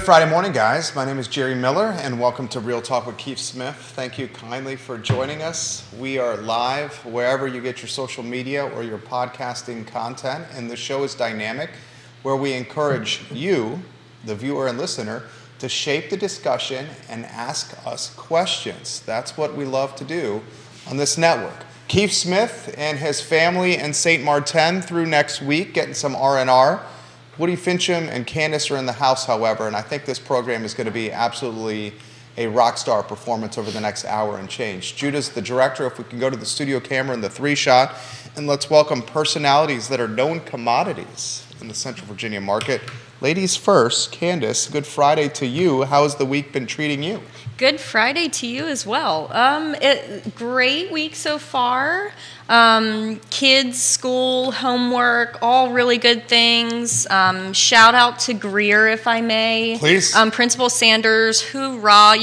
Friday morning, guys. My name is Jerry Miller, and welcome to Real Talk with Keith Smith. Thank you kindly for joining us. We are live wherever you get your social media or your podcasting content, and the show is dynamic, where we encourage you, the viewer and listener, to shape the discussion and ask us questions. That's what we love to do on this network. Keith Smith and his family in St. Martin through next week, getting some R&R. Woody Fincham and Candice are in the house, however, and I think this program is going to be absolutely a rock star performance over the next hour and change. Judah's the director. If we can go to the studio camera in the 3-shot, and let's welcome personalities that are known commodities in the Central Virginia market. Ladies first, Candice, good Friday to you. How has the week been treating you? Good Friday to you as well. Great week so far. Kids, school, homework, all really good things. Shout out to Greer, if I may. Please. Principal Sanders, hoorah.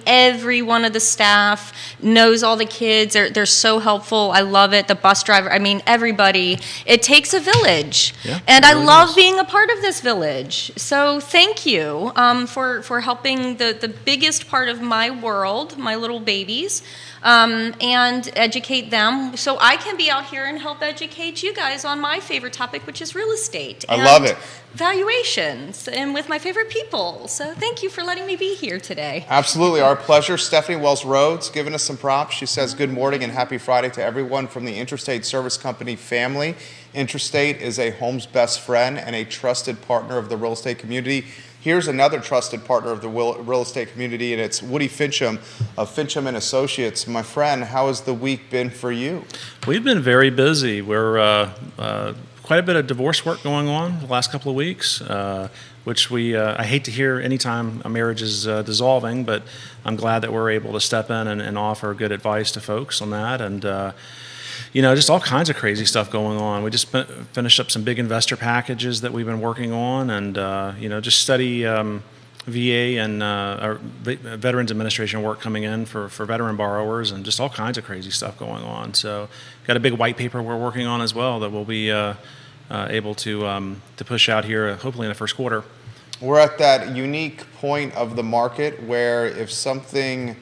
Every one of the staff knows all the kids. They're so helpful. I love it. The bus driver, everybody. It takes a village. Yeah, and I love being a part of this village. So thank you for helping the biggest part of my world, my little babies, and educate them so I can be out here and help educate you guys on my favorite topic, which is real estate. I love it. Valuations, and with my favorite people. So thank you for letting me be here today. Absolutely, our pleasure. Stephanie Wells Rhodes giving us some props. She says good morning and happy Friday to everyone from the Intrastate Service Company family. Intrastate is a home's best friend and a trusted partner of the real estate community. Here's another trusted partner of the real estate community, and it's Woody Fincham of Fincham and Associates. My friend, how has the week been for you? We've been very busy. We're quite a bit of divorce work going on the last couple of weeks, which I hate to hear anytime a marriage is dissolving, but I'm glad that we're able to step in and offer good advice to folks on that. And just all kinds of crazy stuff going on. We just finished up some big investor packages that we've been working on, and just steady VA and Veterans Administration work coming in for veteran borrowers, and just all kinds of crazy stuff going on. So, got a big white paper we're working on as well that we'll be able to push out here, hopefully in the first quarter. We're at that unique point of the market where if something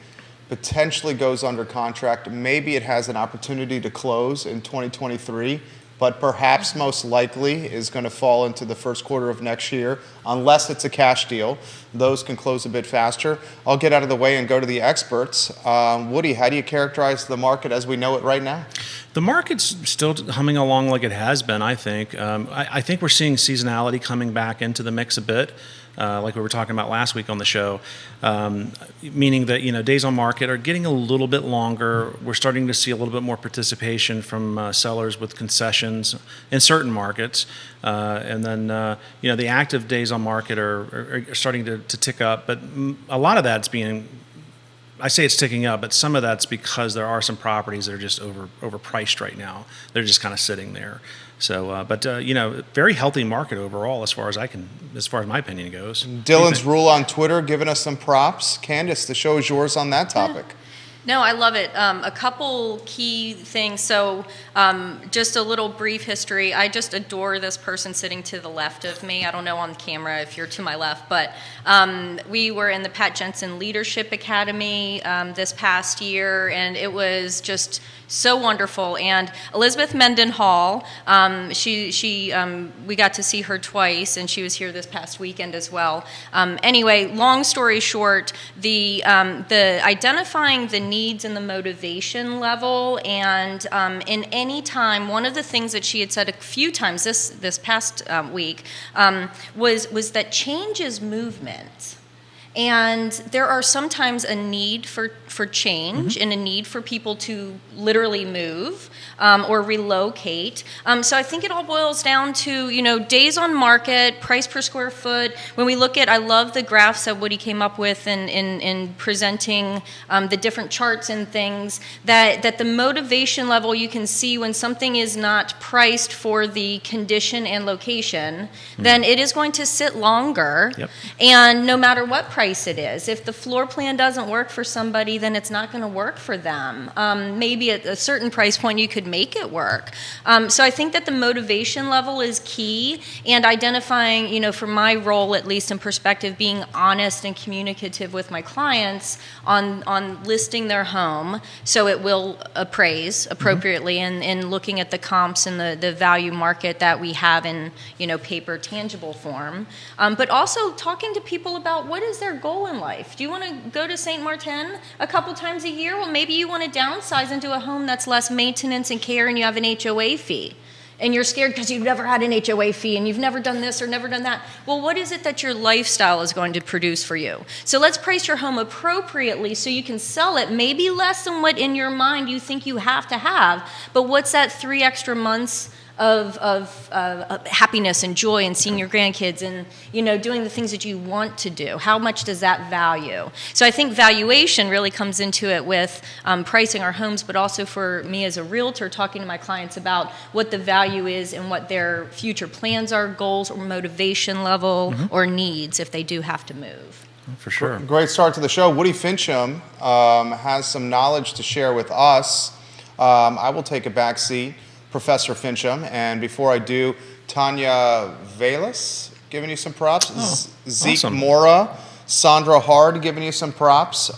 potentially goes under contract, maybe it has an opportunity to close in 2023, but perhaps most likely is going to fall into the first quarter of next year, unless it's a cash deal. Those can close a bit faster. I'll get out of the way and go to the experts. Woody, how do you characterize the market as we know it right now? The market's still humming along like it has been, I think. I think we're seeing seasonality coming back into the mix a bit. Like we were talking about last week on the show, meaning that days on market are getting a little bit longer. We're starting to see a little bit more participation from sellers with concessions in certain markets, and then the active days on market are starting to tick up. But a lot of that's I say it's ticking up, but some of that's because there are some properties that are just overpriced right now. They're just kind of sitting there. So, very healthy market overall, as far as my opinion goes. Dylan's Rule on Twitter giving us some props. Candice, the show is yours on that topic. No, I love it. A couple key things. So just a little brief history. I just adore this person sitting to the left of me. I don't know on camera if you're to my left, but we were in the Pat Jensen Leadership Academy this past year, and it was just so wonderful. And Elizabeth Mendenhall, we got to see her twice, and she was here this past weekend as well. Anyway, long story short, the identifying the needs and the motivation level, and in any time, one of the things that she had said a few times this past week was that change is movement. And there are sometimes a need for change and a need for people to literally move or relocate. So I think it all boils down to, days on market, price per square foot. When we look at, I love the graphs that Woody came up with in presenting the different charts and things, that the motivation level you can see when something is not priced for the condition and location, then it is going to sit longer. Yep. And no matter what price price it is. If the floor plan doesn't work for somebody, then it's not going to work for them. Maybe at a certain price point, you could make it work. So I think that the motivation level is key, and identifying, from my role, at least in perspective, being honest and communicative with my clients on listing their home so it will appraise appropriately, and looking at the comps and the value market that we have in, paper tangible form. But also talking to people about what is their goal in life. Do you want to go to St. Martin a couple times a year? Well, maybe you want to downsize into a home that's less maintenance and care, and you have an HOA fee. And you're scared because you've never had an HOA fee and you've never done this or never done that. Well, what is it that your lifestyle is going to produce for you? So let's price your home appropriately so you can sell it, maybe less than what in your mind you think you have to have, but what's that 3 extra months of happiness and joy and seeing your grandkids and, doing the things that you want to do? How much does that value? So I think valuation really comes into it with pricing our homes, but also for me as a realtor, talking to my clients about what the value is and what their future plans are, goals or motivation level or needs if they do have to move. For sure. Great start to the show. Woody Fincham has some knowledge to share with us. I will take a back seat, Professor Fincham, and before I do, Tanya Velas giving you some props, Zeke awesome. Mora, Sandra Hard giving you some props.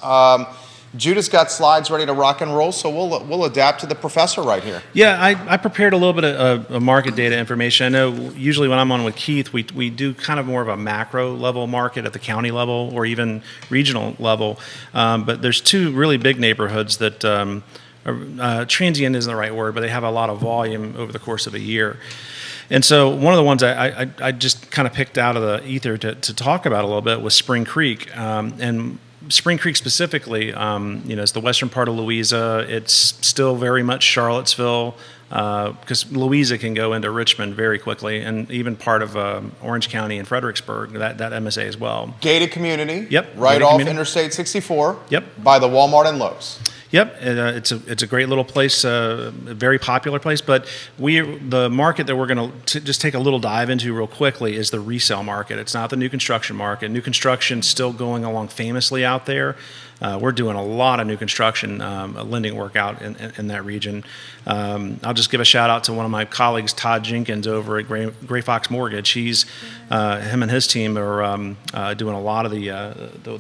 Judah's got slides ready to rock and roll, so we'll adapt to the professor right here. Yeah, I prepared a little bit of market data information. I know usually when I'm on with Keith, we do kind of more of a macro level market at the county level or even regional level, but there's 2 really big neighborhoods that transient isn't the right word, but they have a lot of volume over the course of a year. And so one of the ones I just kind of picked out of the ether to talk about a little bit was Spring Creek. And Spring Creek specifically, it's the western part of Louisa. It's still very much Charlottesville, because Louisa can go into Richmond very quickly, and even part of Orange County and Fredericksburg, that MSA as well. Gated community. Yep. Right gated off community. Interstate 64. Yep. By the Walmart and Lowe's. Yep, it's a great little place, a very popular place. But the market that we're going to just take a little dive into real quickly is the resale market. It's not the new construction market. New construction still going along famously out there. We're doing a lot of new construction lending work out in that region. I'll just give a shout out to one of my colleagues, Todd Jenkins, over at Gray Fox Mortgage. Him and his team are doing a lot of the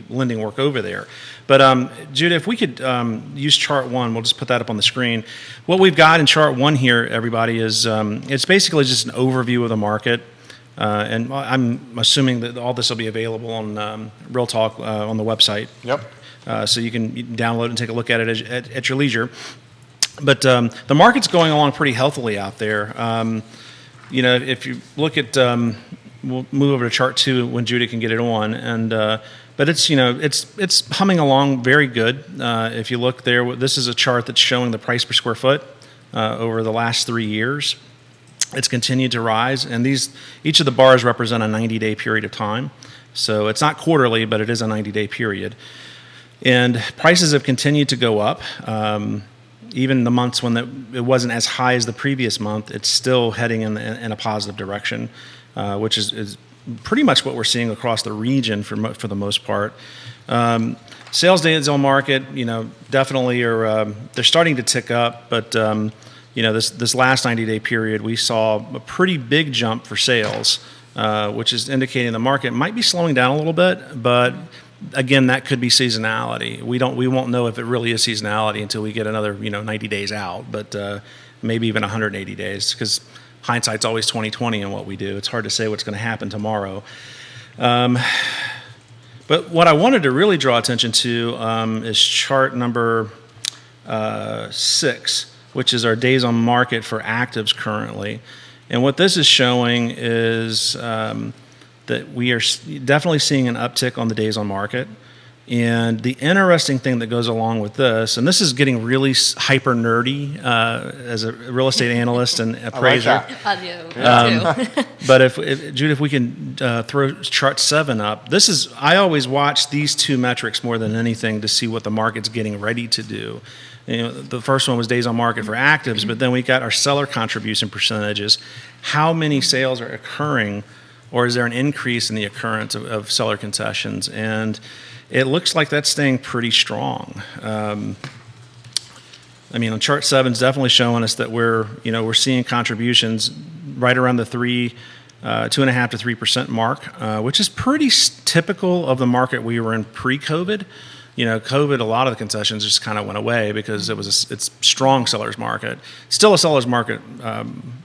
lending work over there. But Judah, if we could use chart 1, we'll just put that up on the screen. What we've got in chart 1 here, everybody, is it's basically just an overview of the market. And I'm assuming that all this will be available on Real Talk on the website. Yep. So you can download and take a look at it at your leisure. But the market's going along pretty healthily out there. If you look at, we'll move over to chart 2 when Judah can get it on, and but it's humming along very good. If you look there, this is a chart that's showing the price per square foot over the last 3 years. It's continued to rise, and each of the bars represent a 90-day period of time. So it's not quarterly, but it is a 90-day period. And prices have continued to go up. Even the months when it wasn't as high as the previous month, it's still heading in a positive direction, which is pretty much what we're seeing across the region for the most part. Sales days on market, definitely they're starting to tick up, but this last 90-day period, we saw a pretty big jump for sales, which is indicating the market might be slowing down a little bit, but again, that could be seasonality. We won't know if it really is seasonality until we get another 90 days out, but maybe even 180 days, because hindsight's always 20/20 in what we do. It's hard to say what's going to happen tomorrow. But what I wanted to really draw attention to is chart number 6, which is our days on market for actives currently. And what this is showing is that we are definitely seeing an uptick on the days on market. And the interesting thing that goes along with this, and this is getting really hyper nerdy as a real estate analyst and appraiser. I do. But if Judah, if we can throw chart 7 up, I always watch these 2 metrics more than anything to see what the market's getting ready to do. The first one was days on market for actives, but then we got our seller contribution percentages. How many sales are occurring or is there an increase in the occurrence of seller concessions? And it looks like that's staying pretty strong. I mean, on chart 7 is definitely showing us that we're seeing contributions right around the 2.5% to 3% mark, which is pretty typical of the market we were in pre-COVID. COVID, a lot of the concessions just kind of went away because it's strong seller's market. Still a seller's market,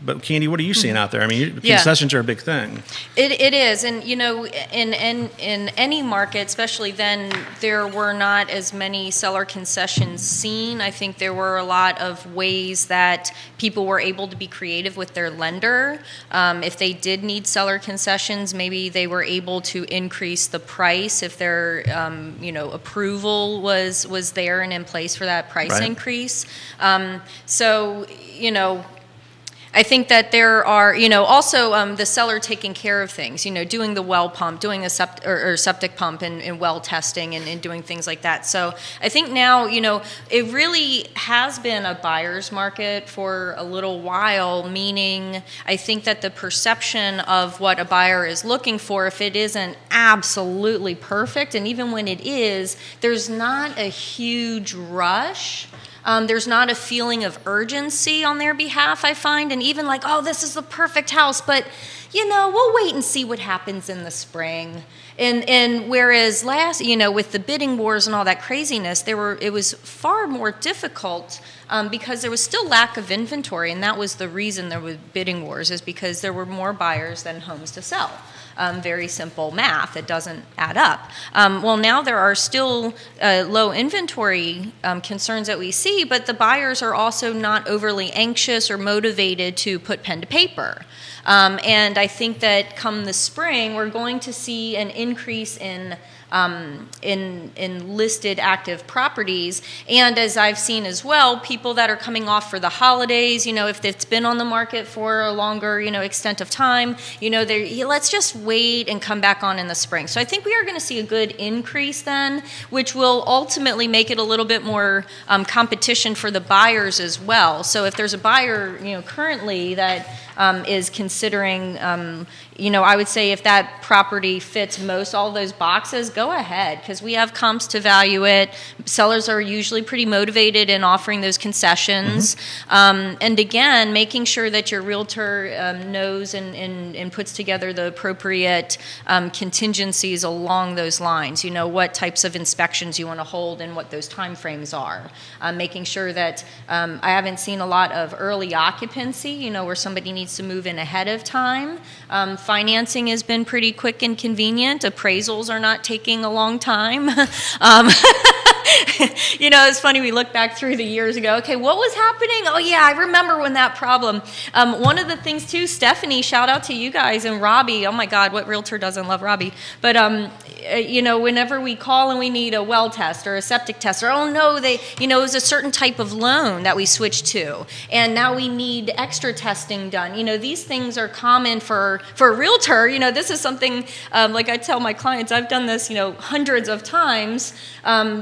but Candy, what are you seeing out there? I mean, concessions are a big thing. It is, and in any market, especially then, there were not as many seller concessions seen. I think there were a lot of ways that people were able to be creative with their lender. If they did need seller concessions, maybe they were able to increase the price if their approval was there and in place for that price increase. I think that there are, also the seller taking care of things, doing the well pump, doing a septic pump and well testing and doing things like that. So I think now, it really has been a buyer's market for a little while, meaning I think that the perception of what a buyer is looking for, if it isn't absolutely perfect, and even when it is, there's not a huge rush. There's not a feeling of urgency on their behalf, I find, and even like, oh, this is the perfect house, but, we'll wait and see what happens in the spring. And whereas last, with the bidding wars and all that craziness, it was far more difficult because there was still lack of inventory, and that was the reason there were bidding wars, is because there were more buyers than homes to sell. Very simple math. It doesn't add up. Well, now there are still low inventory concerns that we see, but the buyers are also not overly anxious or motivated to put pen to paper. And I think that come the spring, we're going to see an increase in listed active properties, and as I've seen as well, people that are coming off for the holidays, if it's been on the market for a longer, extent of time, let's just wait and come back on in the spring. So I think we are going to see a good increase then, which will ultimately make it a little bit more competition for the buyers as well. So if there's a buyer, currently that is considering, I would say if that property fits all those boxes, go ahead, because we have comps to value it. Sellers are usually pretty motivated in offering those concessions. And again, making sure that your realtor knows and puts together the appropriate contingencies along those lines. What types of inspections you want to hold and what those time frames are. Making sure that I haven't seen a lot of early occupancy, where somebody needs to move in ahead of time. Financing has been pretty quick and convenient. Appraisals are not taking a long time. It's funny, we look back through the years ago, okay, what was happening? Oh yeah, I remember when that problem. One of the things too, Stephanie, shout out to you guys, and Robbie, oh my God, what realtor doesn't love Robbie? But, whenever we call and we need a well test or a septic test, or oh no, it was a certain type of loan that we switched to, and now we need extra testing done. These things are common for a realtor. This is something, like I tell my clients, I've done this, hundreds of times.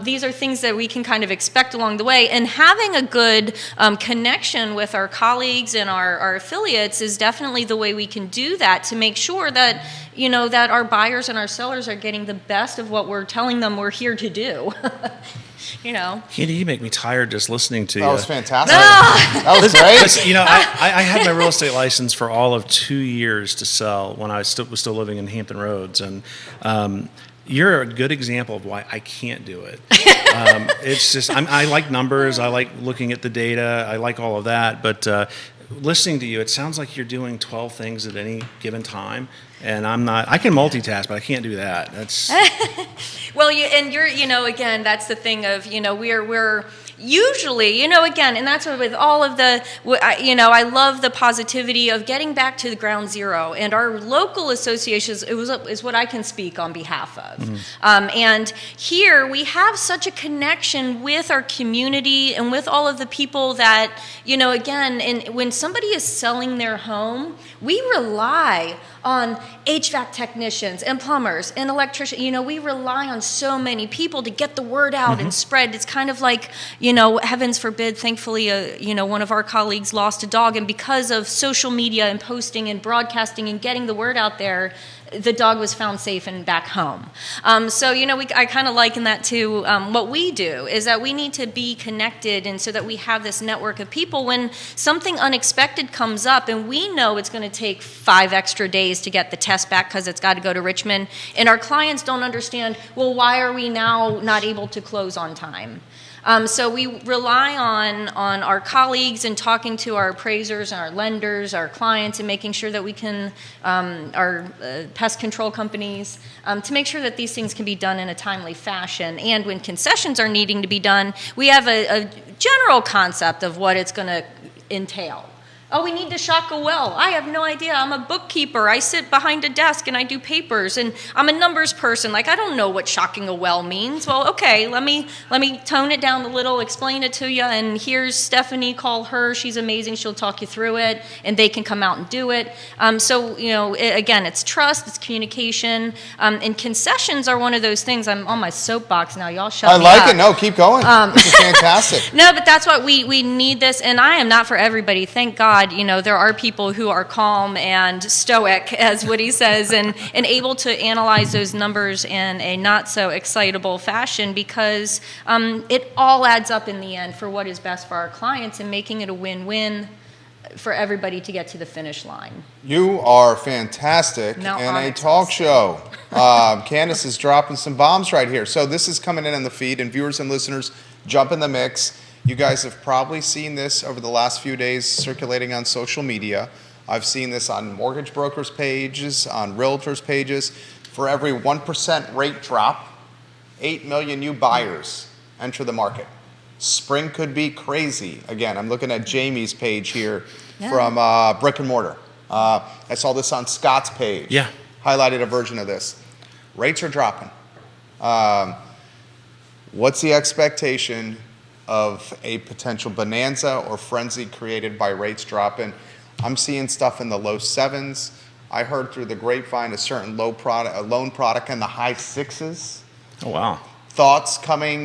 These are things that we can kind of expect along the way, and having a good connection with our colleagues and our affiliates is definitely the way we can do that, to make sure that that our buyers and our sellers are getting the best of what we're telling them we're here to do. Candy, you make me tired just listening to you. That was fantastic. That was great. I had my real estate license for all of 2 years to sell when I was still living in Hampton Roads, and you're a good example of why I can't do it. It's just I like numbers. I like looking at the data. I like all of that. But listening to you, it sounds like you're doing 12 things at any given time. And I'm not. I can multitask, but I can't do that. That's well, you're again, that's the thing of we're usually, again, and that's what with all of the, I love the positivity of getting back to the ground zero, and our local associations is what I can speak on behalf of. And here we have such a connection with our community and with all of the people that, again, and when somebody is selling their home, we rely on HVAC technicians and plumbers and electricians. We rely on so many people to get the word out and spread. It's kind of like, heavens forbid, thankfully, one of our colleagues lost a dog, and because of social media and posting and broadcasting and getting the word out there, the dog was found safe and back home. I kind of liken that to what we do is that we need to be connected, and so that we have this network of people when something unexpected comes up and we know it's going to take 5 extra days to get the test back because it's got to go to Richmond, and our clients don't understand, well, why are we now not able to close on time? So we rely on our colleagues and talking to our appraisers and our lenders, our clients, and making sure that we can, our pest control companies, to make sure that these things can be done in a timely fashion. And when concessions are needing to be done, we have a general concept of what it's going to entail. Oh, we need to shock a well. I have no idea. I'm a bookkeeper. I sit behind a desk and I do papers, and I'm a numbers person. Like, I don't know what shocking a well means. Well, okay, let me tone it down a little, explain it to you, and here's Stephanie, call her. She's amazing. She'll talk you through it, and they can come out and do it. Again, it's trust, it's communication, and concessions are one of those things. I'm on my soapbox now. Y'all shut me up. I like it. No, keep going. This is fantastic. No, but that's what we need this, and I am not for everybody. Thank God. There are people who are calm and stoic, as Woody says, and able to analyze those numbers in a not so excitable fashion, because it all adds up in the end for what is best for our clients and making it a win-win for everybody to get to the finish line. You are fantastic in a talk show. Candice is dropping some bombs right here. So this is coming in the feed, and viewers and listeners, jump in the mix. You guys have probably seen this over the last few days circulating on social media. I've seen this on mortgage brokers' pages, on realtors' pages. For every 1% rate drop, 8 million new buyers enter the market. Spring could be crazy. Again, I'm looking at Jamie's page here from Brick and Mortar. I saw this on Scott's page. Yeah. Highlighted a version of this. Rates are dropping. What's the expectation of a potential bonanza or frenzy created by rates dropping? I'm seeing stuff in the low 7s. I heard through the grapevine a certain loan product in the high 6s. Oh, wow. Thoughts coming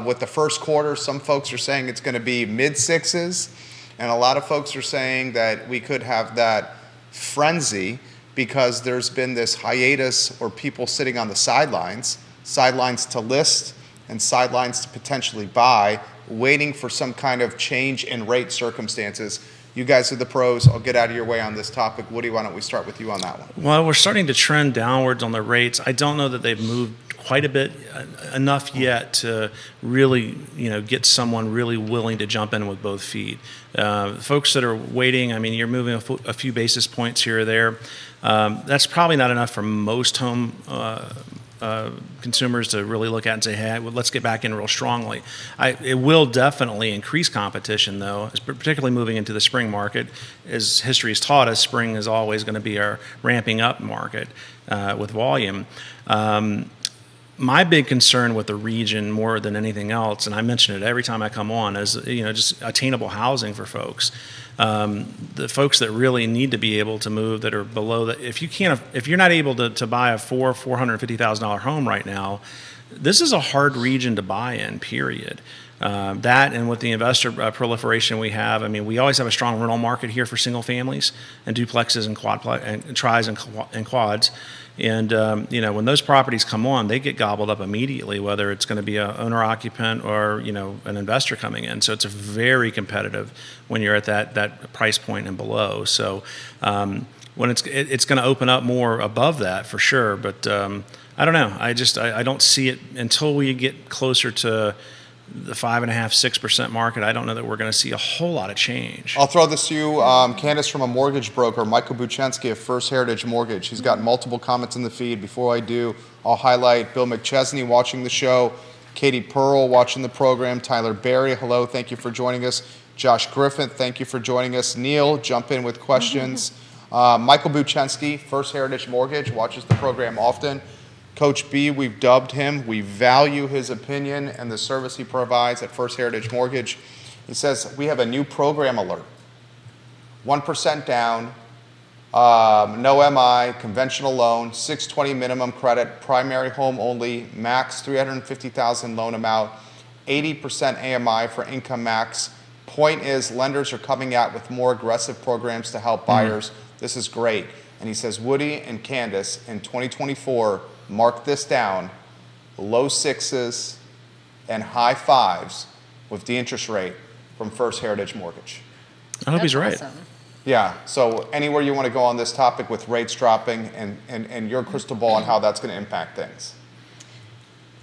with the first quarter. Some folks are saying it's going to be mid 6s, and a lot of folks are saying that we could have that frenzy because there's been this hiatus or people sitting on the sidelines to list and sidelines to potentially buy, waiting for some kind of change in rate circumstances. You guys are the pros. I'll get out of your way on this topic. Woody, why don't we start with you on that one? Well, we're starting to trend downwards on the rates. I don't know that they've moved quite a bit enough yet to really, get someone really willing to jump in with both feet. Folks that are waiting, I mean, you're moving a few basis points here or there. That's probably not enough for most home consumers to really look at and say, hey, well, let's get back in real strongly. It will definitely increase competition, though, particularly moving into the spring market. As history has taught us, spring is always going to be our ramping up market with volume. My big concern with the region more than anything else, and I mention it every time I come on, is just attainable housing for folks. The folks that really need to be able to move that are below that. If you're not able to buy a $450,000 home right now, this is a hard region to buy in. Period. That, and with the investor proliferation we have, I mean, we always have a strong rental market here for single families and duplexes and tris and quads. And when those properties come on, they get gobbled up immediately, whether it's going to be an owner-occupant or an investor coming in. So it's very competitive when you're at that price point and below. So when it's going to open up more above that for sure. But I don't know. I don't see it until we get closer to the 5.5-6% market. I don't know that we're going to see a whole lot of change. I'll throw this to you, Candice, from a mortgage broker, Michael Buchensky of First Heritage Mortgage. He's got multiple comments in the feed. Before I do, I'll highlight Bill McChesney watching the show, Katie Pearl watching the program, Tyler Berry, hello, thank you for joining us. Josh Griffin, thank you for joining us. Neil, jump in with questions. Michael Buchensky, First Heritage Mortgage, watches the program often. Coach B, we've dubbed him. We value his opinion and the service he provides at First Heritage Mortgage. He says, we have a new program alert. 1% down, no MI, conventional loan, 620 minimum credit, primary home only, max $350,000 loan amount, 80% AMI for income max. Point is, lenders are coming out with more aggressive programs to help buyers. This is great. And he says, Woody and Candice, in 2024, mark this down, low 6s and high 5s with the interest rate from First Heritage Mortgage. I hope he's right. Awesome. Yeah, so anywhere you want to go on this topic with rates dropping and your crystal ball on how that's going to impact things.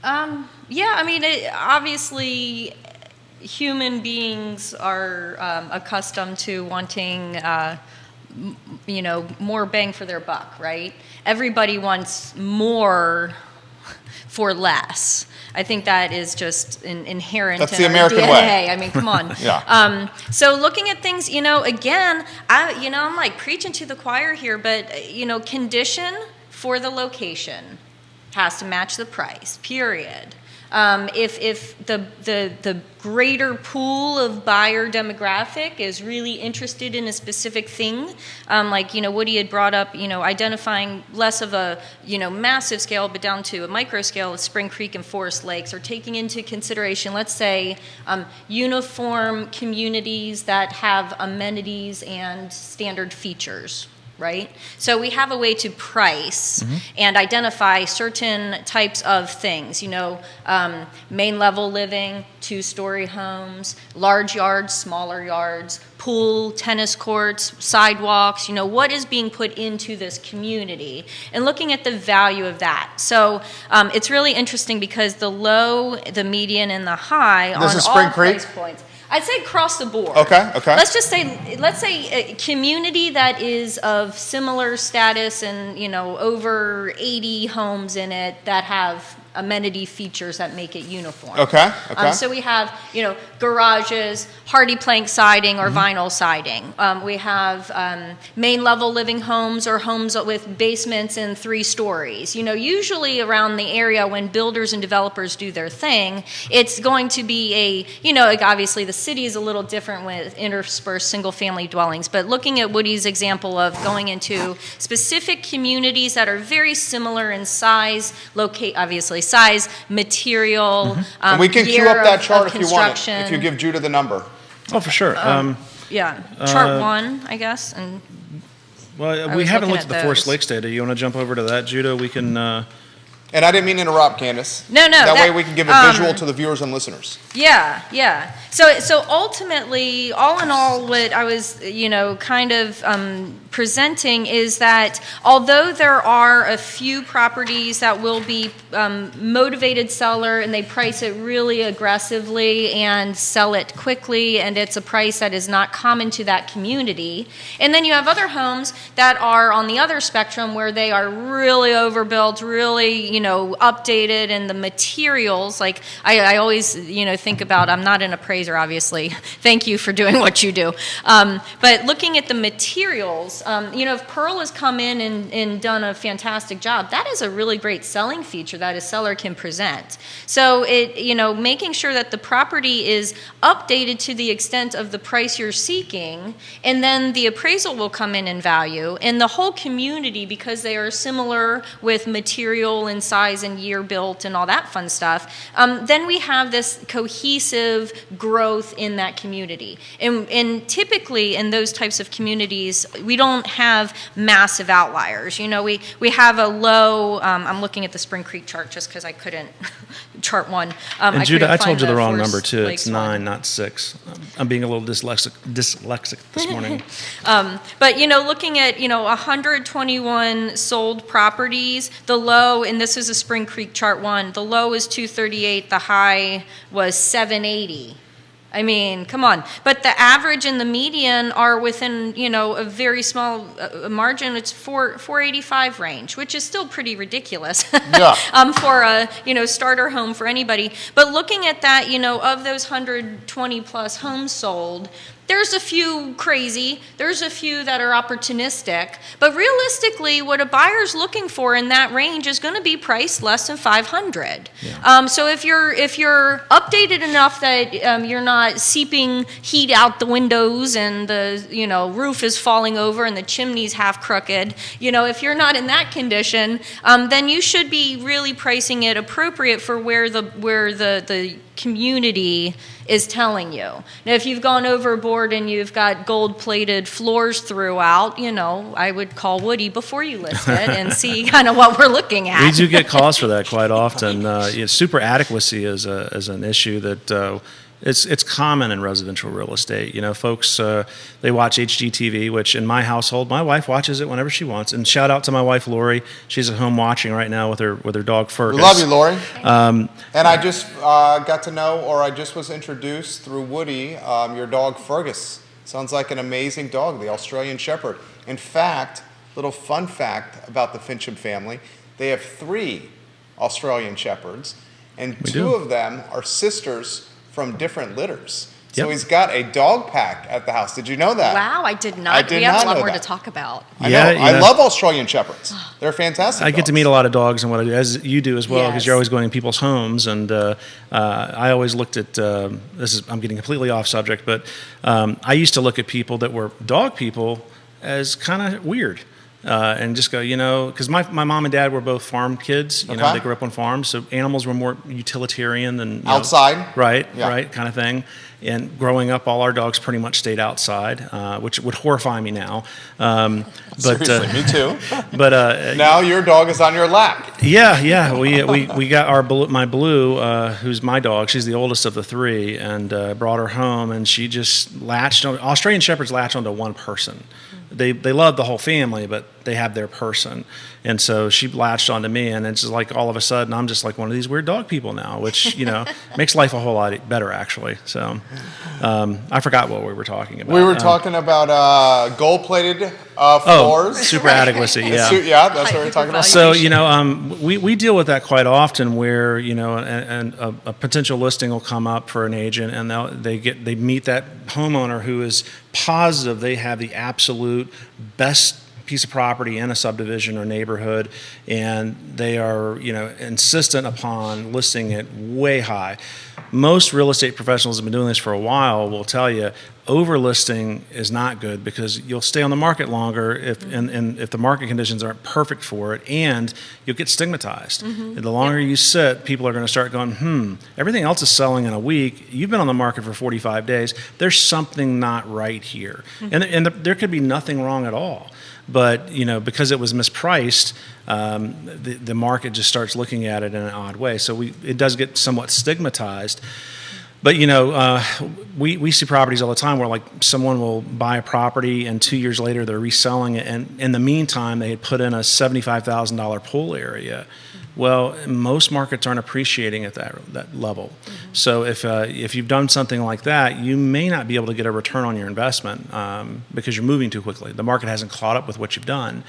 Yeah, I mean, obviously, human beings are accustomed to wanting, more bang for their buck, right? Everybody wants more for less. I think that is just inherent That's in the our American DNA. way. I mean, come on. Yeah. So looking at things, again, I'm like preaching to the choir here, but, condition for the location has to match the price, period. If the greater pool of buyer demographic is really interested in a specific thing, like Woody had brought up, identifying less of a massive scale, but down to a micro scale of Spring Creek and Forest Lakes, or taking into consideration, let's say, uniform communities that have amenities and standard features. Right? So we have a way to price and identify certain types of things, main level living, 2-story homes, large yards, smaller yards, pool, tennis courts, sidewalks, what is being put into this community, and looking at the value of that. So it's really interesting because the low, the median, and the high on all price points. I'd say across the board. Okay. Let's say a community that is of similar status and, over 80 homes in it that have amenity features that make it uniform. Okay. So we have, garages, hardy plank siding or vinyl siding. We have main level living homes or homes with basements and 3 stories. Usually around the area when builders and developers do their thing, it's going to be like obviously the city is a little different with interspersed single family dwellings, but looking at Woody's example of going into specific communities that are very similar in size, size, material, and we can queue up that chart if you want it, construction. if you give Judah the number. Oh, for sure. Chart 1, I guess. And well, we haven't looked at the Forest Lakes data. You want to jump over to that, Judah? We can... And I didn't mean to interrupt, Candice. No. That way we can give a visual to the viewers and listeners. Yeah. So ultimately, all in all, what I was, kind of presenting is that although there are a few properties that will be motivated seller and they price it really aggressively and sell it quickly, and it's a price that is not common to that community, and then you have other homes that are on the other spectrum where they are really overbuilt, really, updated, and the materials, like I always, think about, I'm not an appraiser, obviously. Thank you for doing what you do. But looking at the materials, if Pearl has come in and done a fantastic job, that is a really great selling feature that a seller can present. So making sure that the property is updated to the extent of the price you're seeking, and then the appraisal will come in value, and the whole community, because they are similar with material and size and year built and all that fun stuff, then we have this cohesive growth in that community. And typically in those types of communities, we don't have massive outliers. We have a low, I'm looking at the Spring Creek chart just because I couldn't, chart 1. And Judah, I told you the wrong number too. It's 9, not 6. I'm being a little dyslexic this morning. But, looking at, 121 sold properties, the low, and this is a Spring Creek chart 1, the low is 238, the high was 780. I mean, come on. But the average and the median are within, a very small margin. It's 485 range, which is still pretty ridiculous for a, starter home for anybody. But looking at that, of those 120 plus homes sold, there's a few crazy, there's a few that are opportunistic, but realistically, what a buyer's looking for in that range is going to be priced less than $500. Yeah. So if you're updated enough that you're not seeping heat out the windows and the roof is falling over and the chimney's half crooked, if you're not in that condition, then you should be really pricing it appropriate for where the community is telling you. Now, if you've gone overboard and you've got gold-plated floors throughout, I would call Woody before you list it and see kind of what we're looking at. We do get calls for that quite often. Super adequacy is an issue that it's common in residential real estate. Folks, they watch HGTV, which in my household, my wife watches it whenever she wants. And shout out to my wife, Lori. She's at home watching right now with her dog, Fergus. We love you, Lori. And I just got to know, or I just was introduced through Woody, your dog, Fergus. Sounds like an amazing dog, the Australian Shepherd. In fact, little fun fact about the Fincham family, they have 3 Australian Shepherds, and 2 of them are sisters from different litters. So Yep. he's got a dog pack at the house. Did you know that? Wow, I did not. I did we have not a lot know more that. to talk about. I Yeah, know. I love Australian Shepherds. They're fantastic. I get to meet a lot of dogs and what I do, as you do as well, because Yes. you're always going in people's homes. And I always looked at I'm getting completely off subject, but I used to look at people that were dog people as kind of weird. And just go, because my mom and dad were both farm kids. Okay. They grew up on farms, so animals were more utilitarian than Outside? right, Yeah. right, kind of thing. And growing up, all our dogs pretty much stayed outside, which would horrify me now. But Seriously, me too. but Now your dog is on your lap. yeah. We got my Blue, who's my dog. She's the oldest of the 3, and brought her home, and she just latched on. Australian Shepherds latch onto one person. They love the whole family, but they have their person. And so she latched onto me, and it's just like all of a sudden I'm just like one of these weird dog people now, which makes life a whole lot better actually. So I forgot what we were talking about. We were talking about gold-plated floors. Super adequacy. Yeah. Yeah, that's what we were talking about. So we deal with that quite often, where and a potential listing will come up for an agent, and they meet that homeowner who is positive they have the absolute best piece of property in a subdivision or neighborhood, and they are insistent upon listing it way high. Most real estate professionals have been doing this for a while will tell you overlisting is not good, because you'll stay on the market longer if the market conditions aren't perfect for it, and you'll get stigmatized. And the longer you sit, people are going to start going, everything else is selling in a week. You've been on the market for 45 days. There's something not right here. And there could be nothing wrong at all. But because it was mispriced, the market just starts looking at it in an odd way. So it does get somewhat stigmatized. But we see properties all the time where someone will buy a property and 2 years later they're reselling it, and in the meantime they had put in a $75,000 pool area. Well, most markets aren't appreciating at that level. So if you've done something like that, you may not be able to get a return on your investment because you're moving too quickly. The market hasn't caught up with what you've done.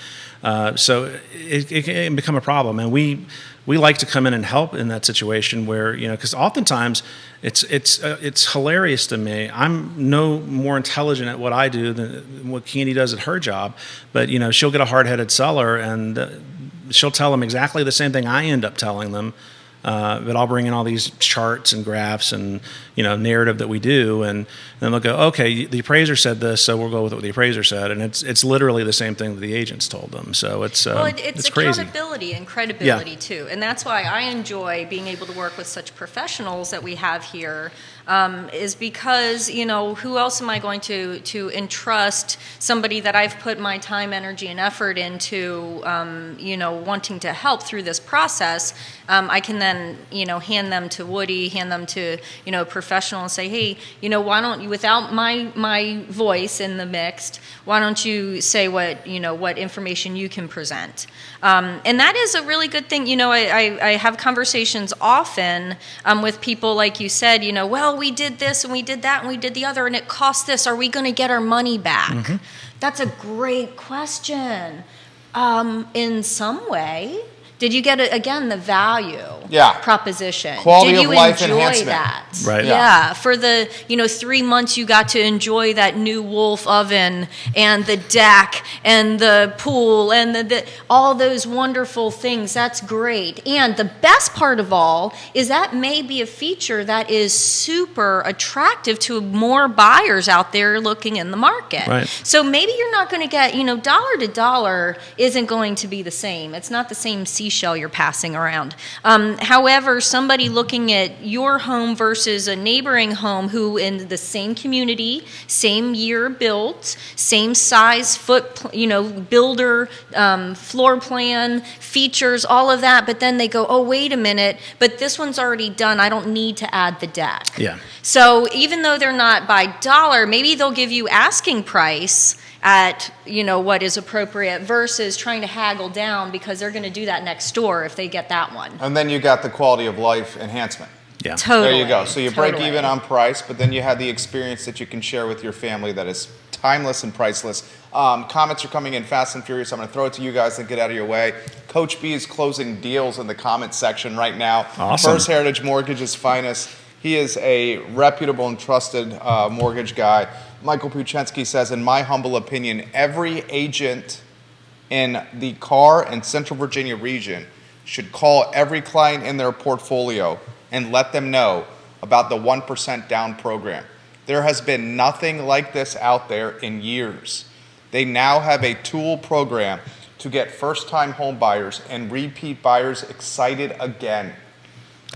So it can become a problem. And we like to come in and help in that situation where, because oftentimes it's hilarious to me. I'm no more intelligent at what I do than what Candy does at her job. But, she'll get a hard-headed seller, and she'll tell them exactly the same thing I end up telling them, but I'll bring in all these charts and graphs and narrative that we do, and then they'll go, okay, the appraiser said this, so we'll go with what the appraiser said, and it's literally the same thing that the agents told them. So it's crazy. Accountability and credibility too, and that's why I enjoy being able to work with such professionals that we have here. Is because who else am I going to entrust somebody that I've put my time, energy, and effort into wanting to help through this process. I can then hand them to Woody, hand them to a professional, and say, hey, why don't you, without my voice in the mix, why don't you say what information you can present. And that is a really good thing. I have conversations often with people, like you said, well, we did this and we did that and we did the other and it cost this. Are we going to get our money back? That's a great question. In some way, did you get the value proposition? Quality did you of life enjoy enhancement. that? Right. Yeah. For the 3 months you got to enjoy that new Wolf oven and the deck and the pool and the all those wonderful things. That's great. And the best part of all is that may be a feature that is super attractive to more buyers out there looking in the market. Right. So maybe you're not going to get, dollar to dollar isn't going to be the same. It's not the same seashell you're passing around. However, somebody looking at your home versus a neighboring home who in the same community, same year built, same size, builder, floor plan, features, all of that, but then they go, oh, wait a minute, but this one's already done. I don't need to add the deck. Yeah. So even though they're not by dollar, maybe they'll give you asking price at what is appropriate versus trying to haggle down because they're going to do that next door if they get that one. And then you got the quality of life enhancement. Yeah. Totally. There you go. So you break Totally. even on price, but then you have the experience that you can share with your family that is timeless and priceless. Comments are coming in fast and furious. I'm going to throw it to you guys and get out of your way. Coach B is closing deals in the comment section right now. Awesome. First Heritage Mortgage's finest. He is a reputable and trusted mortgage guy. Michael Puchensky says, in my humble opinion, every agent in the Carr and Central Virginia region should call every client in their portfolio and let them know about the 1% down program. There has been nothing like this out there in years. They now have a tool program to get first-time home buyers and repeat buyers excited again.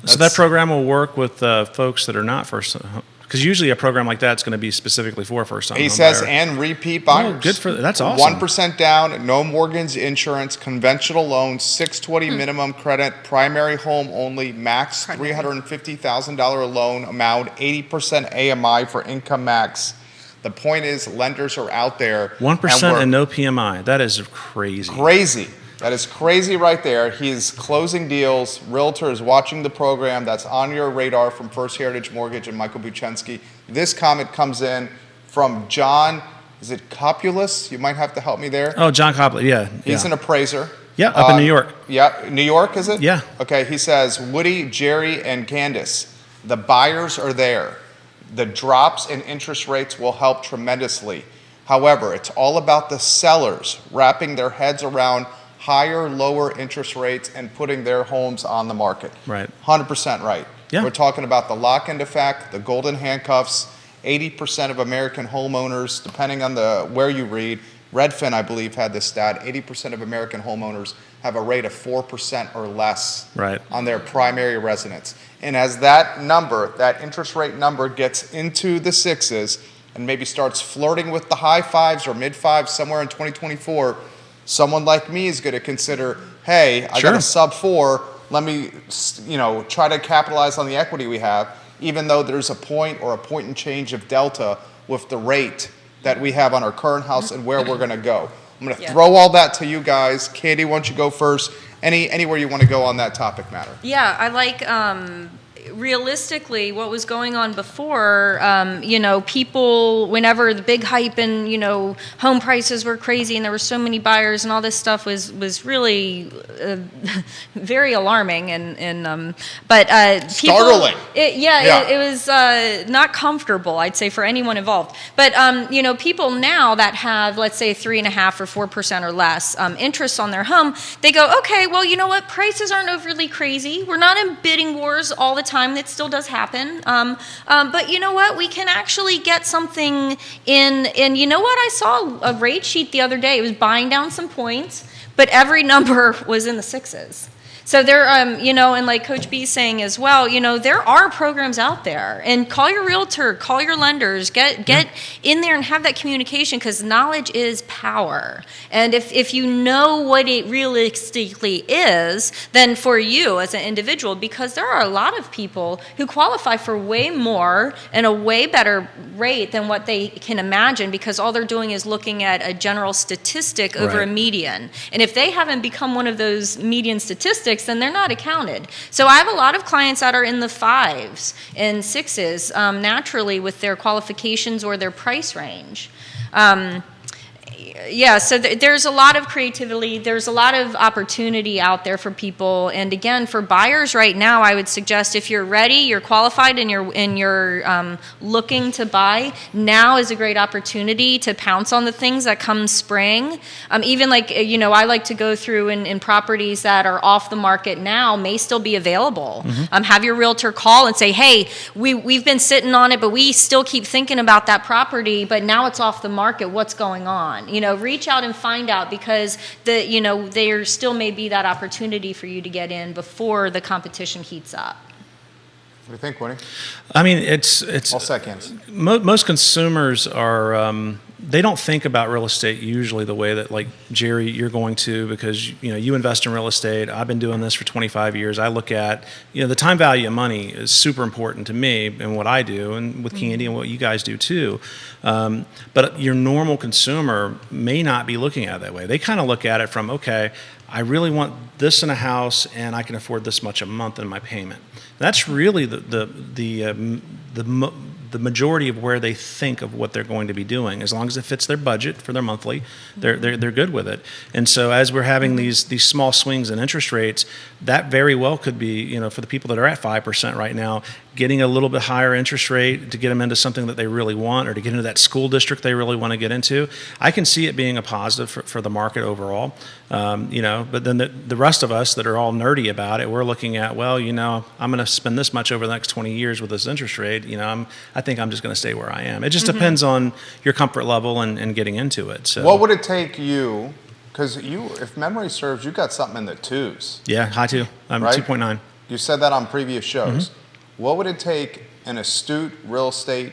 So that program will work with folks that are not first, because usually a program like that's going to be specifically for first-time home He says, buyer. and repeat buyers. Oh, good for that's awesome. 1% down, no mortgage insurance, conventional loans, 620 minimum credit, primary home only, max $350,000 loan amount, 80% AMI for income max. The point is, lenders are out there. 1% and no PMI. That is crazy. Crazy. That is crazy right there. He's closing deals. Realtor is watching the program. That's on your radar from First Heritage Mortgage and Michael Buchensky. This comment comes in from John, is it Copulus? You might have to help me there. Oh, John Copley, yeah. He's yeah. an appraiser. Yeah, up in New York. Yeah, New York, is it? Yeah. Okay, he says, Woody, Jerry, and Candice, the buyers are there. The drops in interest rates will help tremendously. However, it's all about the sellers wrapping their heads around higher, lower interest rates and putting their homes on the market. Right. 100% right. Yeah. We're talking about the lock-in effect, the golden handcuffs. 80% of American homeowners, depending on where you read, Redfin, I believe, had this stat, 80% of American homeowners have a rate of 4% or less Right. on their primary residence. And as that number, that interest rate number gets into the sixes and maybe starts flirting with the high fives or mid fives somewhere in 2024, someone like me is going to consider, hey, I got a sub 4, let me try to capitalize on the equity we have, even though there's a point or a point and change of delta with the rate that we have on our current house and where we're going to go. I'm going to throw all that to you guys. Candy, why don't you go first? Anywhere you want to go on that topic matter. Yeah, I like realistically what was going on before. People, whenever the big hype and home prices were crazy and there were so many buyers and all this stuff was really very alarming but people, startling. It was not comfortable, I'd say, for anyone involved. But people now that have, let's say, 3.5% or 4% or less interest on their home, they go, okay, well, you know what? Prices aren't overly crazy. We're not in bidding wars all the time. That still does happen. But you know what? We can actually get something in. And you know what? I saw a rate sheet the other day. It was buying down some points, but every number was in the sixes. So there, and like Coach B's saying as well, there are programs out there. And call your realtor, call your lenders, get in there and have that communication, because knowledge is power. And if you know what it realistically is, then for you as an individual, because there are a lot of people who qualify for way more and a way better rate than what they can imagine, because all they're doing is looking at a general statistic over a median. And if they haven't become one of those median statistics, then they're not accounted. So I have a lot of clients that are in the 5s and 6s naturally with their qualifications or their price range. So there's a lot of creativity. There's a lot of opportunity out there for people. And again, for buyers right now, I would suggest if you're ready, you're qualified, and you're looking to buy, now is a great opportunity to pounce on the things that come spring. Even I like to go through in properties that are off the market now may still be available. Mm-hmm. Have your realtor call and say, hey, we've been sitting on it, but we still keep thinking about that property, but now it's off the market. What's going on? reach out and find out, because there still may be that opportunity for you to get in before the competition heats up. What do you think, Winnie? I mean, it's All set, Candice. most consumers are they don't think about real estate usually the way that, like, Jerry, you're going to, because you invest in real estate. I've been doing this for 25 years. I look at the time value of money is super important to me and what I do, and with Candy and what you guys do too. But your normal consumer may not be looking at it that way. They kind of look at it from, okay, I really want this in a house, and I can afford this much a month in my payment. That's really the majority of where they think of what they're going to be doing. As long as it fits their budget for their monthly, they're good with it. And so as we're having these small swings in interest rates, that very well could be, for the people that are at 5% right now, getting a little bit higher interest rate to get them into something that they really want, or to get into that school district they really want to get into. I can see it being a positive for the market overall. But then the rest of us that are all nerdy about it, we're looking at, well, I'm going to spend this much over the next 20 years with this interest rate. I think I'm just going to stay where I am. It just depends on your comfort level and getting into it. So what would it take you, because if memory serves, you got something in the 2s. Yeah, high 2. I'm right? 2.9. You said that on previous shows. What would it take an astute real estate,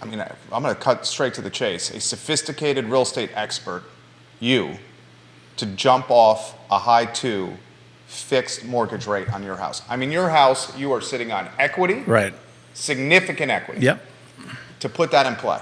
I'm going to cut straight to the chase, a sophisticated real estate expert, to jump off a high 2 fixed mortgage rate on your house? I mean, your house, you are sitting on equity. Right. Significant equity. Yep. To put that in play.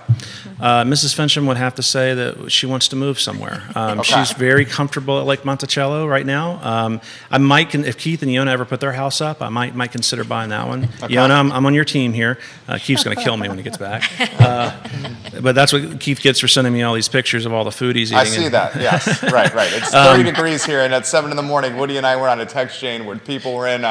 Mrs. Fincham would have to say that she wants to move somewhere. Okay. She's very comfortable at Lake Monticello right now. I might, if Keith and Yonna ever put their house up, I might consider buying that one. Okay. Yonna, I'm on your team here. Keith's going to kill me when he gets back. But that's what Keith gets for sending me all these pictures of all the food he's eating. I see that, yes. Right. It's 30 degrees here, and at 7 in the morning, Woody and I were on a text chain where people were in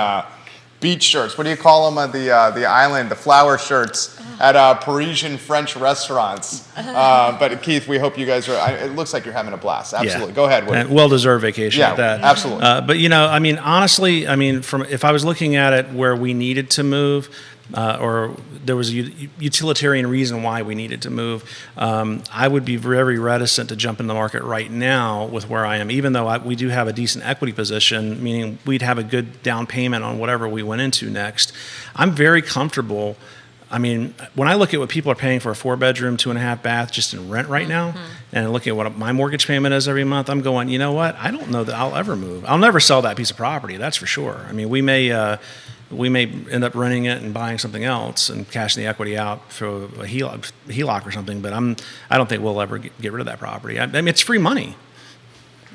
beach shirts. What do you call them at the island? The flower shirts at Parisian French restaurants. But Keith, we hope you guys are. It looks like you're having a blast. Absolutely. Yeah. Go ahead, Woody. Well-deserved vacation at that. Absolutely. But honestly, if I was looking at it where we needed to move, or there was a utilitarian reason why we needed to move, I would be very reticent to jump in the market right now with where I am, even though we do have a decent equity position, meaning we'd have a good down payment on whatever we went into next. I'm very comfortable. When I look at what people are paying for a 4-bedroom, 2.5 bath just in rent right now, and look at what my mortgage payment is every month, I'm going, you know what? I don't know that I'll ever move. I'll never sell that piece of property, that's for sure. We may end up renting it and buying something else and cashing the equity out for a HELOC or something, but I don't think we'll ever get rid of that property. It's free money.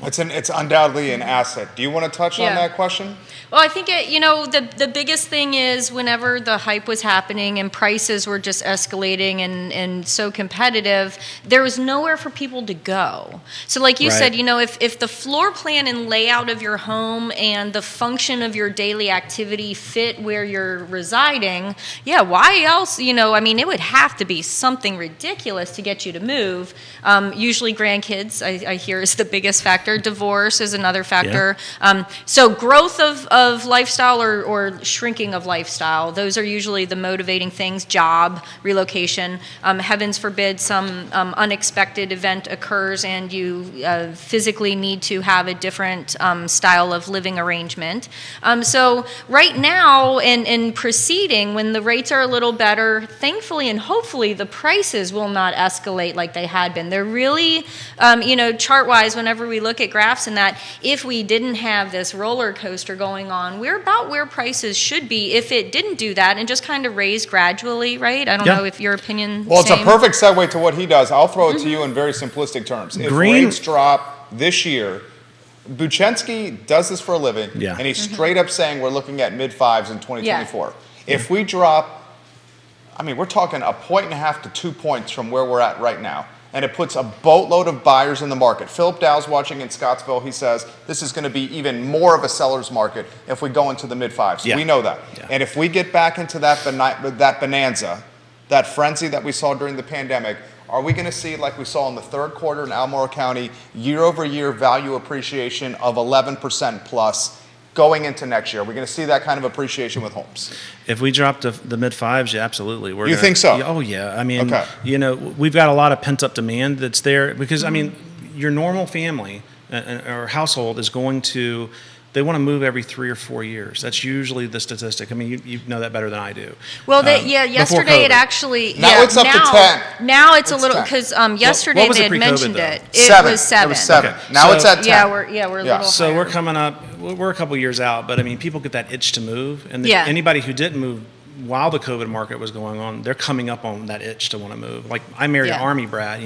It's undoubtedly an asset. Do you want to touch on that question? Well, I think the biggest thing is whenever the hype was happening and prices were just escalating and so competitive, there was nowhere for people to go. So like you said, if the floor plan and layout of your home and the function of your daily activity fit where you're residing, why else? It would have to be something ridiculous to get you to move. Usually grandkids, I hear, is the biggest factor. Divorce is another factor. Yeah. So growth of lifestyle or shrinking of lifestyle, those are usually the motivating things. Job, relocation. Heavens forbid some unexpected event occurs and you physically need to have a different style of living arrangement. So right now and proceeding, when the rates are a little better, thankfully and hopefully the prices will not escalate like they had been. They're really, chart-wise, whenever we look at graphs and that, if we didn't have this roller coaster going on, we're about where prices should be if it didn't do that and just kind of raise gradually, right? I don't know if your opinion. Well, it's a perfect segue to what he does. I'll throw it to you in very simplistic terms. If rates drop this year, Buchensky does this for a living, and he's straight up saying we're looking at mid-5s in 2024. If we drop, we're talking 1.5 to 2 points from where we're at right now. And it puts a boatload of buyers in the market. Philip Dow's watching in Scottsville. He says this is going to be even more of a seller's market if we go into the mid-5s. Yeah. We know that. Yeah. And if we get back into that bonanza, that frenzy that we saw during the pandemic, are we going to see, like we saw in the third quarter in Albemarle County, year-over-year value appreciation of 11% plus going into next year? Are we going to see that kind of appreciation with homes? If we drop to the mid fives, yeah, absolutely. You think so? Oh yeah. I mean, Okay. We've got a lot of pent up demand that's there because I mean, your normal family or household is going to. They want to move every 3 or 4 years. That's usually the statistic. I mean, you know that better than I do. Well, yesterday it actually. Now it's up to 10. Now it's a little, because yesterday what was they it had mentioned pre-COVID, it. though? It was 7. It was 7. Okay. Now So- it's at 10. Yeah, we're a little So higher. we're coming up. We're a couple years out, but I mean, people get that itch to move, and Yeah. anybody who didn't move while the COVID market was going on, they're coming up on that itch to want to move. Like I married an Yeah. Army brat.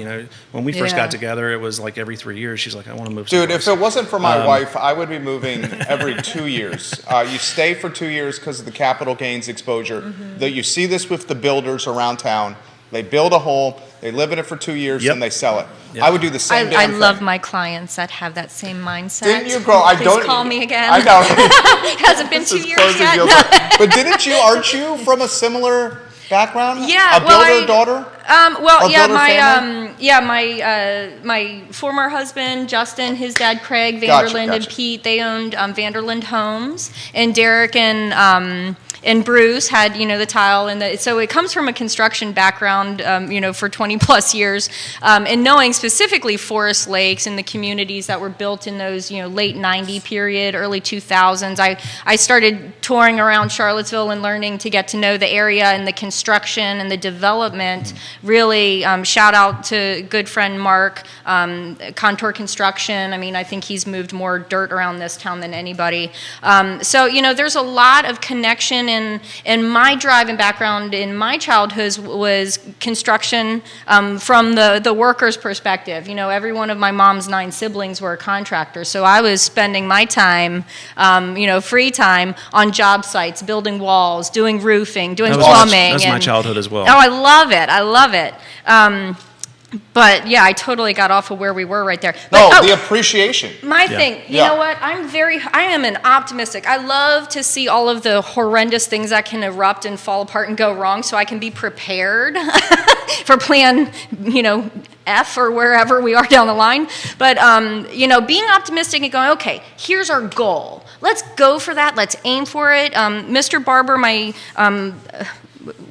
When we first Yeah. got together, it was like every 3 years. She's like, I want to move. Dude, someplace. if it wasn't for my wife, I would be moving every 2 years. You stay for 2 years because of the capital gains exposure. That you see this with the builders around town. They build a home, they live in it for 2 years, Yep. and they sell it. Yep. I would do the same damn I thing. love my clients that have that same mindset. Didn't you grow? Please call me again. I know. Hasn't been This 2 is years closing yet. deals No. up. But aren't you from a similar background? Yeah, A builder daughter? Or builder family? My former husband Justin, his dad Craig Gotcha, Vanderland, and gotcha. Pete, they owned Vanderland Homes, and Derek and Bruce had the tile, and so it comes from a construction background, for 20 plus years, and knowing specifically Forest Lakes and the communities that were built in those late 90 period, early 2000s. I started touring around Charlottesville and learning to get to know the area and the construction and the development. Really, shout out to good friend Mark, Contour Construction. I mean, I think he's moved more dirt around this town than anybody. So there's a lot of connection, and my drive and background in my childhood was construction from the worker's perspective. Every one of my mom's 9 siblings were contractors, so I was spending my time, free time on job sites, building walls, doing roofing, doing plumbing. That's my childhood as well. Oh, I love it. But yeah, I totally got off of where we were right there. But, The appreciation. my thing, you know what? I am an optimistic. I love to see all of the horrendous things that can erupt and fall apart and go wrong, so I can be prepared for plan, F or wherever we are down the line. But, being optimistic and going, okay, here's our goal. Let's go for that. Let's aim for it. Mr. Barber, my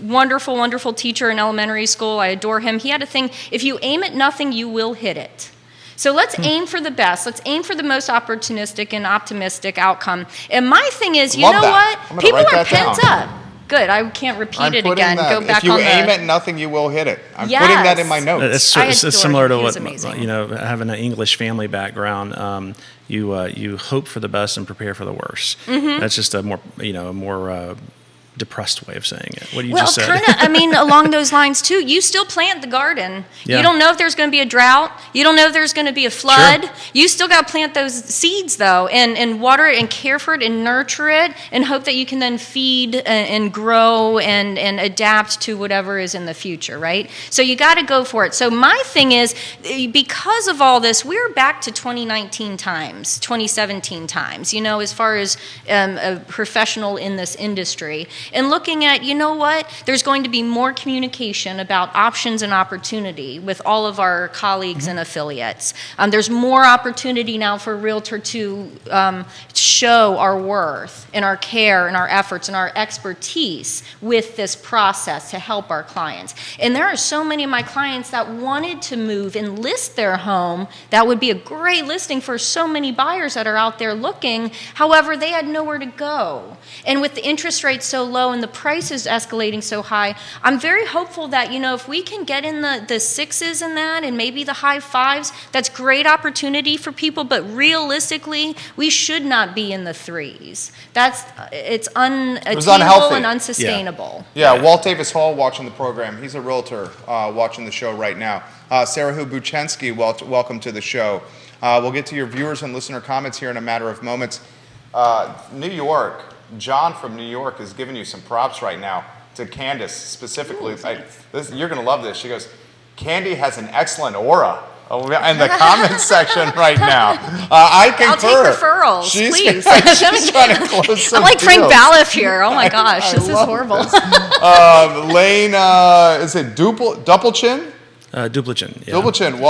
wonderful, wonderful teacher in elementary school, I adore him. He had a thing, if you aim at nothing, you will hit it. So let's aim for the best. Let's aim for the most opportunistic and optimistic outcome. And my thing is, Love that. what? I'm gonna People write are that down. pent up. Good. I can't repeat it again. Go back If you on aim the... at nothing, you will hit it. I'm Yes. putting that in my notes. It's adore similar him. to He was what amazing. having an English family background. You hope for the best and prepare for the worst. That's just a more depressed way of saying it. What you just said. Well, kind of, along those lines too. You still plant the garden. Yeah. You don't know if there's going to be a drought. You don't know if there's going to be a flood. Sure. You still got to plant those seeds, though, and water it and care for it and nurture it and hope that you can then feed and grow and adapt to whatever is in the future, right? So you got to go for it. So my thing is, because of all this, we're back to 2019 times, 2017 times, as far as a professional in this industry. And looking at, there's going to be more communication about options and opportunity with all of our colleagues and affiliates. There's more opportunity now for a realtor to show our worth and our care and our efforts and our expertise with this process to help our clients. And there are so many of my clients that wanted to move and list their home. That would be a great listing for so many buyers that are out there looking. However, they had nowhere to go. And with the interest rates so low and the prices escalating so high, I'm very hopeful that, if we can get in the sixes in that and maybe the high fives, that's great opportunity for people, but realistically, we should not be in the threes. It's unattainable unhealthy. and unsustainable. Yeah, Walt Davis Hall watching the program. He's a realtor watching the show right now. Sarah Buchensky, welcome to the show. We'll get to your viewers and listener comments here in a matter of moments. New York, John from New York is giving you some props right now to Candice specifically. You're going to love this. She goes, Candy has an excellent aura. In the comments section right now. I concur. I'll take referrals, please. She's trying to close some I'm like Frank deals. Balliff here. Oh my gosh, this is horrible. Lane, is it Duppelchin? Duplichin. Yeah. Duplichin,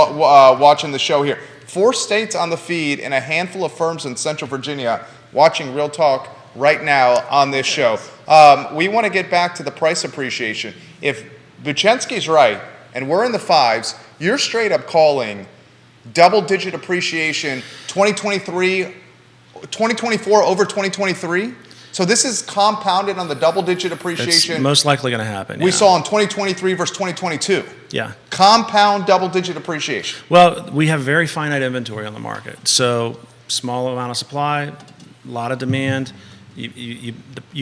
watching the show here. 4 states on the feed and a handful of firms in Central Virginia watching Real Talk right now on this show. We want to get back to the price appreciation. If Buchenski's right, and we're in the fives, you're straight up calling double-digit appreciation 2024 over 2023? So this is compounded on the double-digit appreciation. It's most likely going to happen. We saw in 2023 versus 2022. Yeah. Compound double-digit appreciation. Well, we have very finite inventory on the market. So small amount of supply, a lot of demand. You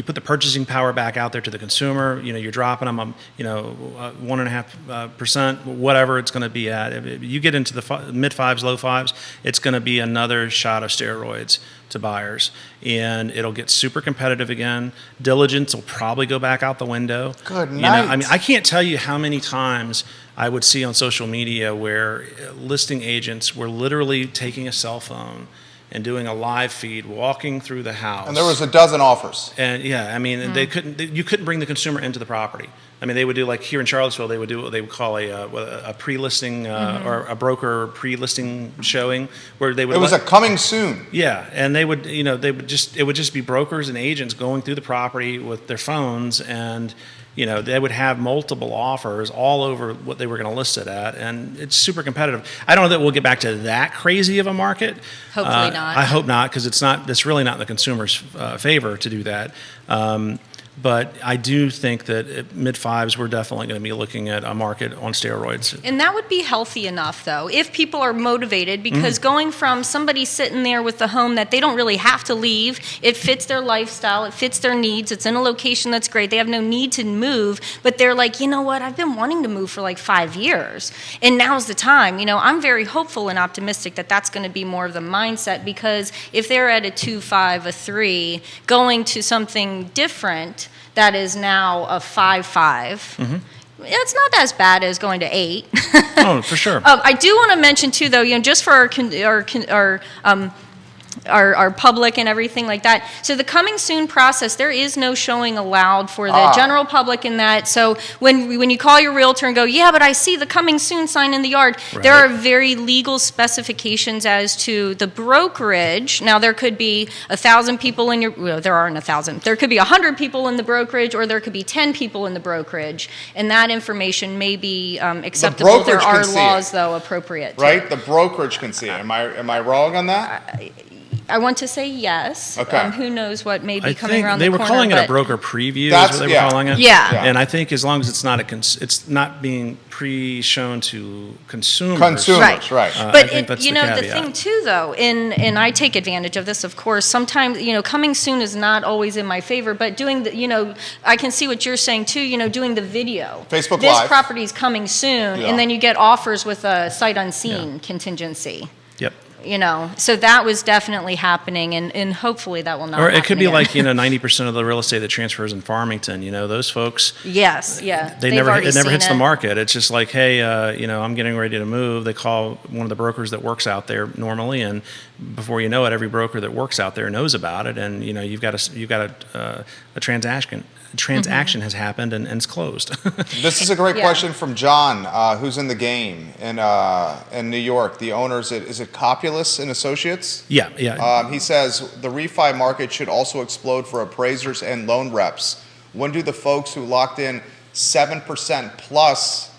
put the purchasing power back out there to the consumer. You're dropping them, 1.5%, whatever it's going to be at. If you get into the mid fives, low fives, it's going to be another shot of steroids to buyers, and it'll get super competitive again. Diligence will probably go back out the window. Good night. I can't tell you how many times I would see on social media where listing agents were literally taking a cell phone and doing a live feed, walking through the house. And there was a dozen offers. And you couldn't bring the consumer into the property. I mean, they would do, like here in Charlottesville, they would do what they would call a pre-listing or a broker pre-listing showing, where they would. It was a coming soon. Yeah, and it would just be brokers and agents going through the property with their phones, and they would have multiple offers all over what they were going to list it at, and it's super competitive. I don't know that we'll get back to that crazy of a market. Hopefully not. I hope not, because it's really not in the consumer's favor to do that. But I do think that at mid-fives, we're definitely going to be looking at a market on steroids. And that would be healthy enough, though, if people are motivated, because going from somebody sitting there with the home that they don't really have to leave, it fits their lifestyle, it fits their needs, it's in a location that's great, they have no need to move, but they're like, you know what, I've been wanting to move for like 5 years, and now's the time. I'm very hopeful and optimistic that that's going to be more of the mindset, because if they're at a 2.5, a 3, going to something different that is now a 5.5. It's not as bad as going to 8. Oh, for sure. I do want to mention too, though, just for our public and everything like that. So the coming soon process, there is no showing allowed for the general public in that. So when you call your realtor and go, yeah, but I see the coming soon sign in the yard, Right. There are very legal specifications as to the brokerage. Now there could be 1,000 people in there aren't 1,000. There could be 100 people in the brokerage, or there could be 10 people in the brokerage, and that information may be acceptable. There are laws, though, appropriate. Right? The brokerage can see it. Am I wrong on that? I want to say yes. Okay. Who knows what may be I coming think around they the were corner. calling it a broker preview. Is That's- what they yeah. were calling it. Yeah. And I think as long as it's not it's not being pre-shown to consumers. Right. I But think that's the caveat. thing too, though, and I take advantage of this, of course. Sometimes, coming soon is not always in my favor. But doing I can see what you're saying too. Doing the video. Facebook this Live. property's coming soon, Yeah. and then you get offers with a sight unseen contingency. Yep. So that was definitely happening, and hopefully that will not. Or it happen could be again. like 90% of the real estate that transfers in Farmington. Those folks. Yes, yeah. It They've never already hits seen the market. It's just like, hey, I'm getting ready to move. They call one of the brokers that works out there normally, and before you know it, every broker that works out there knows about it, and you've got a transaction. Has happened and it's closed. This is a great Yeah. question from John, who's in the game in New York. The owners, is it Copulus and Associates? Yeah. He says the refi market should also explode for appraisers and loan reps. When do the folks who locked in 7% plus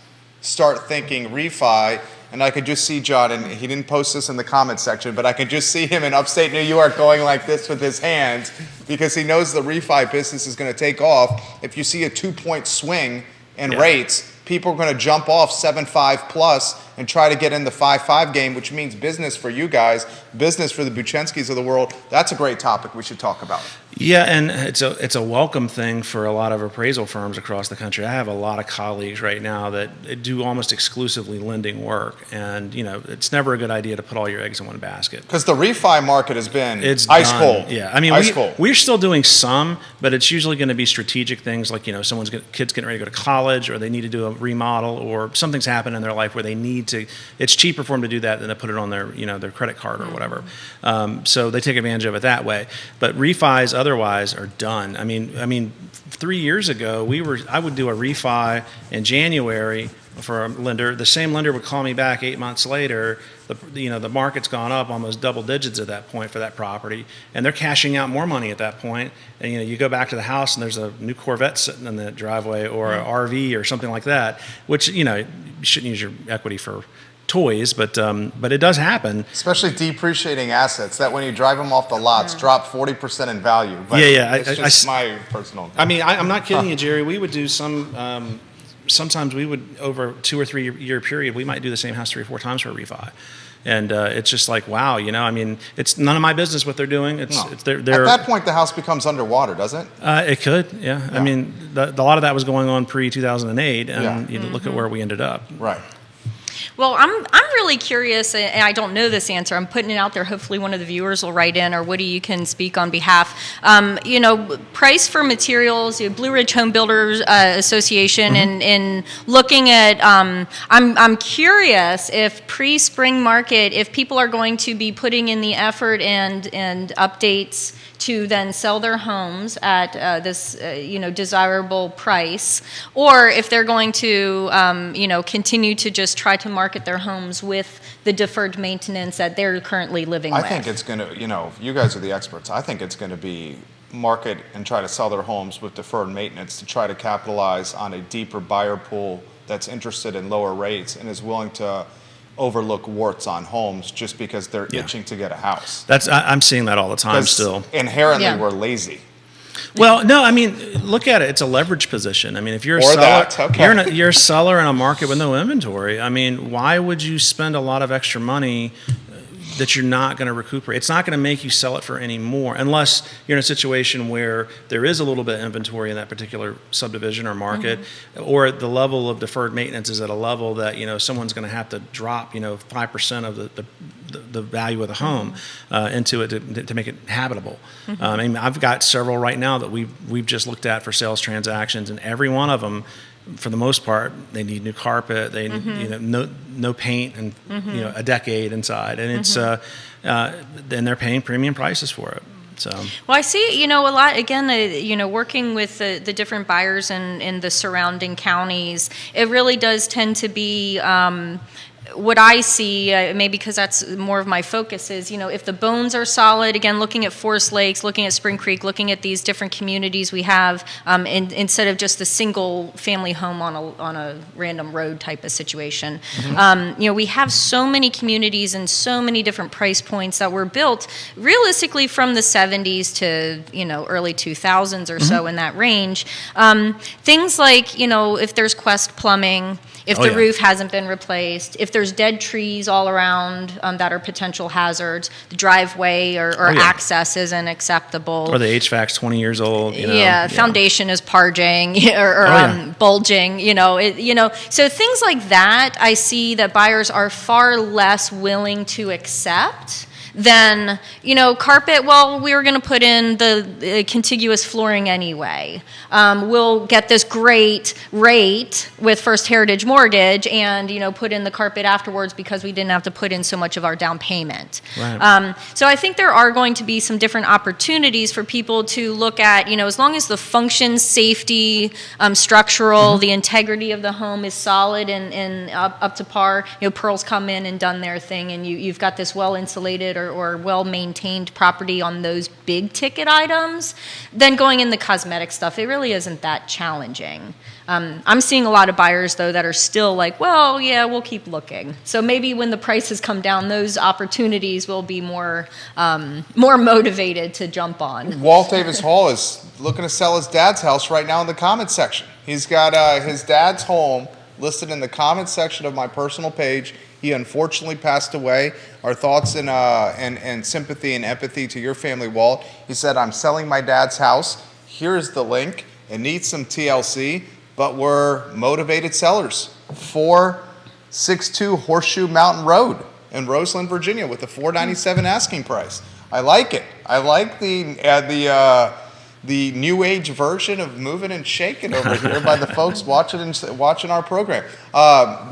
start thinking refi? And I could just see John, and he didn't post this in the comments section, but I could just see him in upstate New York going like this with his hands, because he knows the refi business is going to take off. If you see a 2-point swing in rates, people are going to jump off 7.5 plus and try to get in the 5.5 game, which means business for you guys, business for the Buchenskis of the world. That's a great topic we should talk about. Yeah, and it's a welcome thing for a lot of appraisal firms across the country. I have a lot of colleagues right now that do almost exclusively lending work, and it's never a good idea to put all your eggs in one basket. Because the refi market has been It's ice done. cold. Yeah, I mean, ice cold. we're still doing some, but it's usually going to be strategic things like kids getting ready to go to college, or they need to do a remodel, or something's happened in their life where they need to. It's cheaper for them to do that than to put it on their their credit card or whatever. So they take advantage of it that way. But refis otherwise are done. I mean, 3 years ago I would do a refi in January for a lender. The same lender would call me back 8 months later. The market's gone up almost double digits at that point for that property, and they're cashing out more money at that point. And you go back to the house and there's a new Corvette sitting in the driveway or an RV or something like that, which you shouldn't use your equity for toys, but it does happen. Especially depreciating assets that when you drive them off the lots drop 40% in value. But it's just my personal. I mean, I'm not kidding you, Jerry. We would do some. Sometimes we would, over 2 or 3 year period, we might do the same house 3 or 4 times for a refi. And it's just like, wow, I mean, it's none of my business what they're doing. It's they're At that point, the house becomes underwater, doesn't it? It could, yeah. I mean, a lot of that was going on pre-2008, and look at where we ended up. Right. Well, I'm really curious, and I don't know this answer. I'm putting it out there. Hopefully one of the viewers will write in, or Woody, you can speak on behalf. Price for materials, Blue Ridge Home Builders Association, and looking at, I'm curious if pre-spring market, if people are going to be putting in the effort and updates to then sell their homes at this desirable price, or if they're going to continue to just try to market their homes with the deferred maintenance that they're currently living with. I think it's going to, you guys are the experts. I think it's going to be market and try to sell their homes with deferred maintenance to try to capitalize on a deeper buyer pool that's interested in lower rates and is willing to overlook warts on homes just because they're itching to get a house. I'm seeing that all the time still. Inherently, we're lazy. Well, no, I mean, look at it. It's a leverage position. I mean, if you're a seller, you're a seller in a market with no inventory. I mean, why would you spend a lot of extra money that you're not going to recuperate? It's not going to make you sell it for any more unless you're in a situation where there is a little bit of inventory in that particular subdivision or market, or the level of deferred maintenance is at a level that someone's going to have to drop 5% of the value of the home into it to make it habitable. I mean, I've got several right now that we've just looked at for sales transactions, and every one of them, for the most part, they need new carpet. They no paint and a decade inside, and it's then they're paying premium prices for it. So well, I see a lot again. Working with the different buyers in the surrounding counties, it really does tend to be. What I see, maybe because that's more of my focus, is, if the bones are solid, again, looking at Forest Lakes, looking at Spring Creek, looking at these different communities we have, instead of just the single family home on a random road type of situation. We have so many communities and so many different price points that were built realistically from the 70s to, early 2000s or so, in that range. Things like, if there's Quest plumbing, if the roof hasn't been replaced, if there's dead trees all around that are potential hazards, the driveway or access isn't acceptable. Or the HVAC's 20 years old. Foundation is parging or bulging. So things like that, I see that buyers are far less willing to accept than, carpet, well, we were going to put in the contiguous flooring anyway. We'll get this great rate with First Heritage Mortgage and, put in the carpet afterwards because we didn't have to put in so much of our down payment. Right. So I think there are going to be some different opportunities for people to look at, as long as the function, safety, structural, the integrity of the home is solid and up to par, Pearl's come in and done their thing, and you've got this well-insulated or well-maintained property on those big ticket items, then going in the cosmetic stuff, it really isn't that challenging. I'm seeing a lot of buyers, though, that are still like, well, yeah, we'll keep looking. So maybe when the prices come down, those opportunities will be more motivated to jump on. Walt Davis Hall is looking to sell his dad's house right now in the comments section. He's got his dad's home listed in the comments section of my personal page. He unfortunately passed away. Our thoughts and sympathy and empathy to your family, Walt. He said, I'm selling my dad's house. Here's the link. It needs some TLC, but we're motivated sellers. 462 Horseshoe Mountain Road in Roseland, Virginia, with a $497 asking price. I like it. I like the the new age version of moving and shaking over here by the folks watching our program.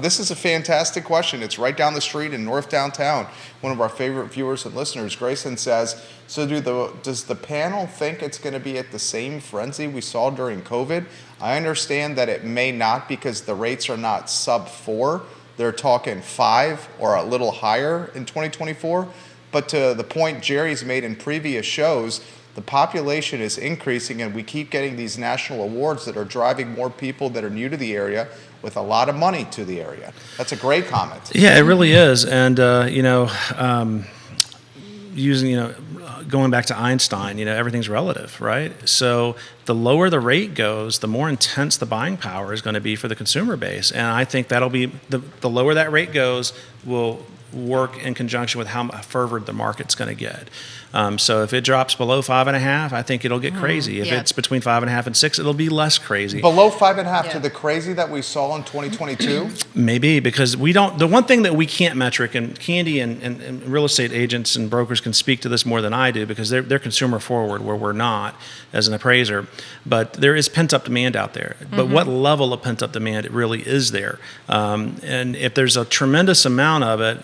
This is a fantastic question. It's right down the street in North Downtown. One of our favorite viewers and listeners, Grayson, says, so does the panel think it's going to be at the same frenzy we saw during COVID? I understand that it may not because the rates are not sub 4. They're talking 5 or a little higher in 2024. But to the point Jerry's made in previous shows, the population is increasing and we keep getting these national awards that are driving more people that are new to the area with a lot of money to the area. That's a great comment. Yeah, it really is. And, going back to Einstein, everything's relative, right? So the lower the rate goes, the more intense the buying power is going to be for the consumer base. And I think that'll be, the lower that rate goes will work in conjunction with how fervent the market's going to get. So if it drops below 5.5, I think it'll get crazy. If it's between 5.5 and 6, it'll be less crazy. Below 5.5 to the crazy that we saw in 2022? Maybe, because we don't, the one thing that we can't metric, and Candy and real estate agents and brokers can speak to this more than I do because they're consumer forward where we're not as an appraiser, but there is pent up demand out there. But what level of pent up demand it really is there? And if there's a tremendous amount of it,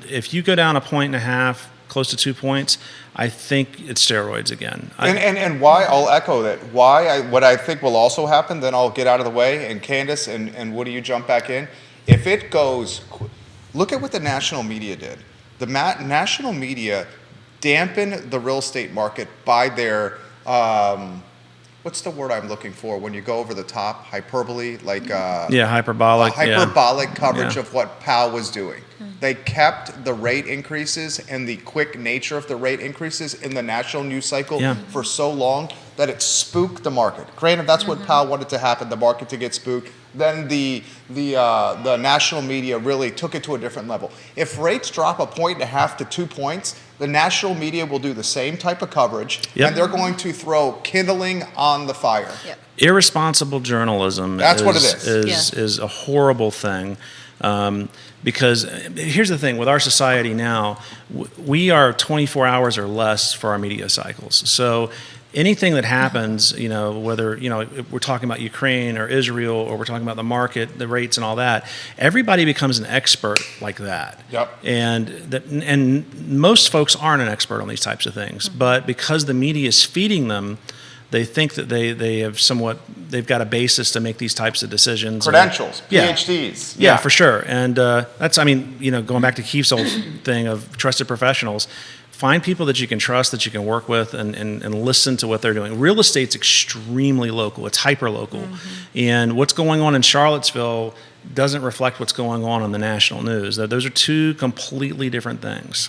if you go down 1.5 close to 2 points, I think it's steroids again. And why, I'll echo that, what I think will also happen, then I'll get out of the way, and Candice and Woody, you jump back in. If it goes, look at what the national media did. The national media dampened the real estate market by their, what's the word I'm looking for when you go over the top? Hyperbole, hyperbolic. Hyperbolic coverage of what Powell was doing. They kept the rate increases and the quick nature of the rate increases in the national news cycle for so long that it spooked the market. Granted, that's what Powell wanted to happen, the market to get spooked. Then the national media really took it to a different level. If rates drop 1.5 to 2 points, the national media will do the same type of coverage, and they're going to throw kindling on the fire. Irresponsible journalism That's what it is a horrible thing. Because here's the thing, with our society now, we are 24 hours or less for our media cycles. So anything that happens, whether, we're talking about Ukraine or Israel, or we're talking about the market, the rates and all that, everybody becomes an expert like that. And most folks aren't an expert on these types of things, but because the media is feeding them, they think that they've got a basis to make these types of decisions. Credentials, PhDs. Yeah, for sure. And going back to Keith's old thing of trusted professionals, find people that you can trust, that you can work with, and listen to what they're doing. Real estate's extremely local. It's hyper-local. And what's going on in Charlottesville doesn't reflect what's going on in the national news. Those are two completely different things.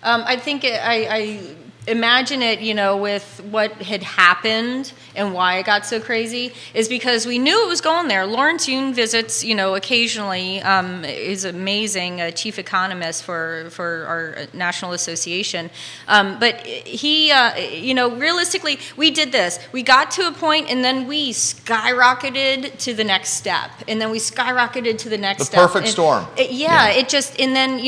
I think I imagine it, with what had happened and why it got so crazy is because we knew it was going there. Lawrence Yun visits, occasionally, is amazing, a chief economist for our national association. But he, realistically, we did this. We got to a point and then we skyrocketed to the next step. And then we skyrocketed to the next step. The perfect storm. It just, and then,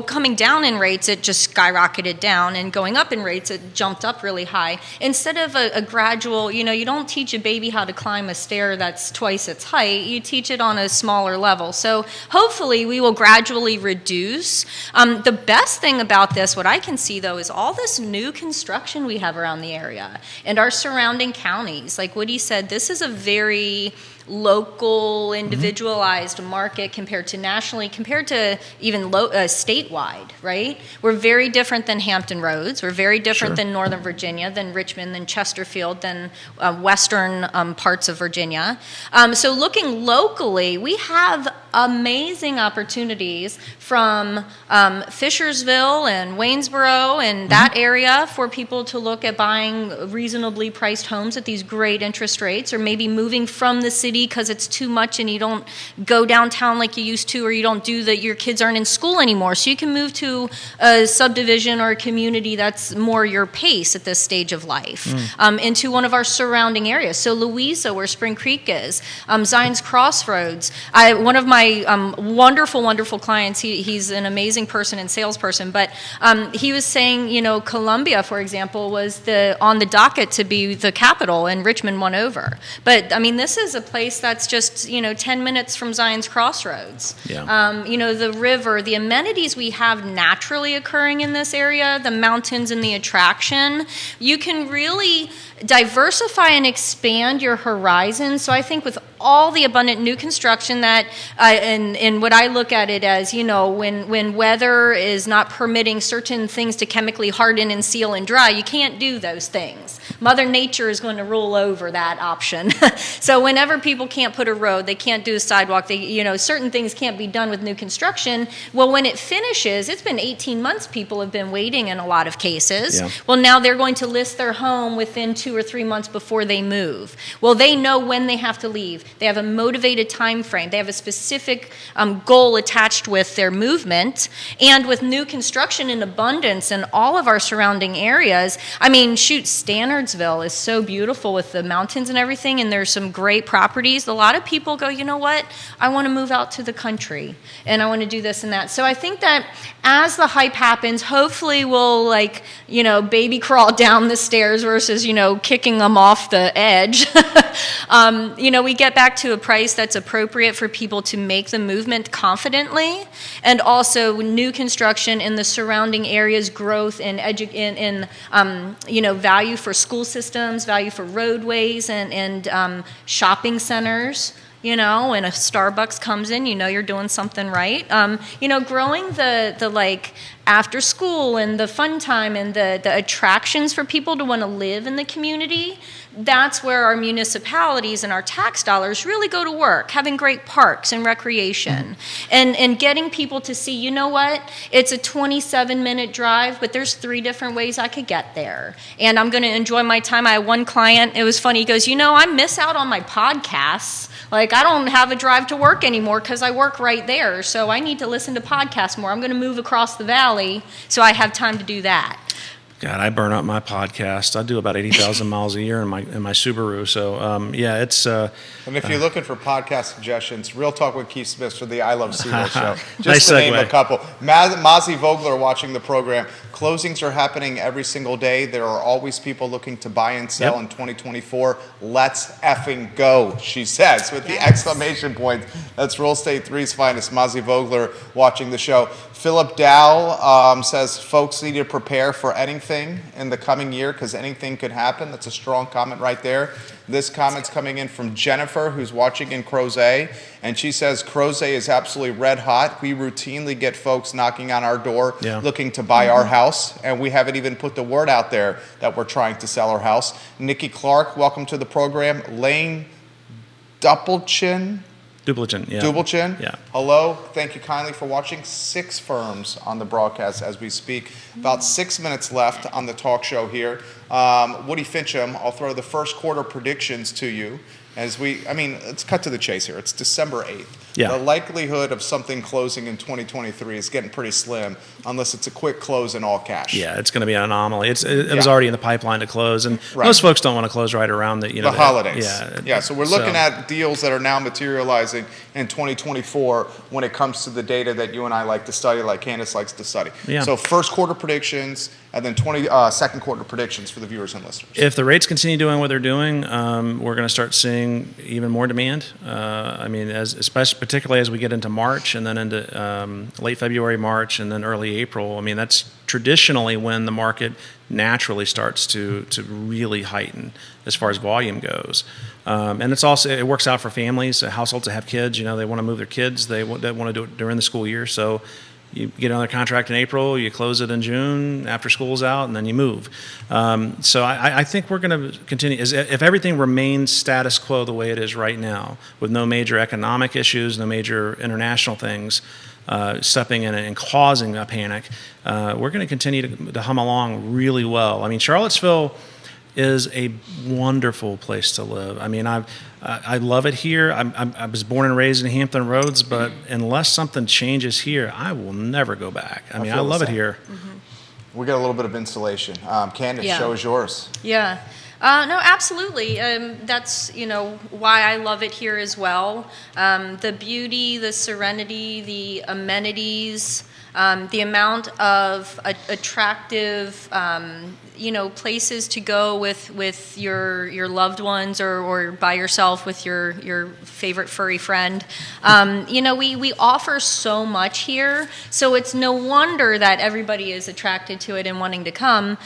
coming down in rates, it just skyrocketed down, and going up in rates, it jumped up really high. Instead of a gradual, you don't teach a baby how to climb a stair that's twice its height. You teach it on a smaller level. So hopefully we will gradually reduce. The best thing about this, what I can see though, is all this new construction we have around the area and our surrounding counties. Like Woody said, this is a very local, individualized market compared to nationally, compared to even statewide, right? We're very different than Hampton Roads. We're very different than Northern Virginia, than Richmond, than Chesterfield, than western parts of Virginia. So looking locally, we have amazing opportunities from Fishersville and Waynesboro and that area for people to look at buying reasonably priced homes at these great interest rates, or maybe moving from the city because it's too much and you don't go downtown like you used to, or you don't do that, your kids aren't in school anymore. So you can move to a subdivision or a community that's more your pace at this stage of life, into one of our surrounding areas. So Louisa, where Spring Creek is, Zion's Crossroads. One of my my wonderful, wonderful clients, he's an amazing person and salesperson, but he was saying, Columbia, for example, was on the docket to be the capital, and Richmond won over. But, I mean, this is a place that's just, 10 minutes from Zion's Crossroads. Yeah. The river, the amenities we have naturally occurring in this area, the mountains and the attraction, you can really diversify and expand your horizon. So I think with all the abundant new construction that, and what I look at it as, when weather is not permitting certain things to chemically harden and seal and dry, you can't do those things. Mother Nature is going to rule over that option. So whenever people can't put a road, they can't do a sidewalk, certain things can't be done with new construction. Well, when it finishes, it's been 18 months people have been waiting in a lot of cases. Yeah. Well, now they're going to list their home within 2 or 3 months before they move. Well, they know when they have to leave. They have a motivated time frame. They have a specific goal attached with their movement. And with new construction in abundance in all of our surrounding areas, I mean, Stanardsville is so beautiful with the mountains and everything, and there's some great properties. A lot of people go, you know what? I want to move out to the country, and I want to do this and that. So I think that as the hype happens, hopefully we'll baby crawl down the stairs versus, kicking them off the edge. We get back to a price that's appropriate for people to make the movement confidently, and also new construction in the surrounding areas, growth in value for school systems, value for roadways and shopping centers. When a Starbucks comes in, you're doing something right. Growing the after school and the fun time and the attractions for people to want to live in the community, that's where our municipalities and our tax dollars really go to work, having great parks and recreation, and getting people to see, it's a 27-minute drive, but there's 3 different ways I could get there, and I'm going to enjoy my time. I had one client, it was funny, he goes, I miss out on my podcasts. I don't have a drive to work anymore because I work right there, so I need to listen to podcasts more. I'm going to move across the valley, so I have time to do that. God, I burn up my podcast. I do about 80,000 miles a year in my Subaru. So it's. And if you're looking for podcast suggestions, Real Talk with Keith Smith for the I Love CVille show. Just Nice to name segue. a couple. Mozzie Vogler watching the program. Closings are happening every single day. There are always people looking to buy and sell in 2024. Let's effing go, she says, with the exclamation point. That's Real Estate 3's finest. Mozzie Vogler watching the show. Philip Dow says folks need to prepare for anything in the coming year because anything could happen. That's a strong comment right there. This comment's coming in from Jennifer, who's watching in Crozet, and she says Crozet is absolutely red hot. We routinely get folks knocking on our door looking to buy our house, and we haven't even put the word out there that we're trying to sell our house. Nikki Clark, welcome to the program. Lane Duppelchin. Dubelchin. Yeah. Hello. Thank you kindly for watching. 6 firms on the broadcast as we speak. About 6 minutes left on the talk show here. Woody Fincham, I'll throw the first quarter predictions to you. Let's cut to the chase here. It's December 8th. Yeah. The likelihood of something closing in 2023 is getting pretty slim unless it's a quick close in all cash. Yeah, it's going to be an anomaly. It was already in the pipeline to close, and most folks don't want to close right around the holidays. Yeah. So we're looking at deals that are now materializing in 2024 when it comes to the data that you and I like to study, like Candice likes to study. Yeah. So first quarter predictions, and then second quarter predictions for the viewers and listeners. If the rates continue doing what they're doing, we're going to start seeing even more demand. Particularly as we get into March and then into late February, March, and then early April. That's traditionally when the market naturally starts to really heighten as far as volume goes. And it works out for families, households that have kids. They want to move their kids. They want to do it during the school year. So you get another contract in April, you close it in June after school's out, and then you move. So I think we're going to continue. If everything remains status quo the way it is right now, with no major economic issues, no major international things stepping in and causing a panic, we're going to continue to hum along really well. Charlottesville is a wonderful place to live. I love it here. I was born and raised in Hampton Roads, but unless something changes here, I will never go back. I love it here. We got a little bit of insulation. Candice, show is yours. Yeah. No, absolutely. That's, why I love it here as well. The beauty, the serenity, the amenities, the amount of attractive, places to go with your loved ones or by yourself with your favorite furry friend. We offer so much here, so it's no wonder that everybody is attracted to it and wanting to come.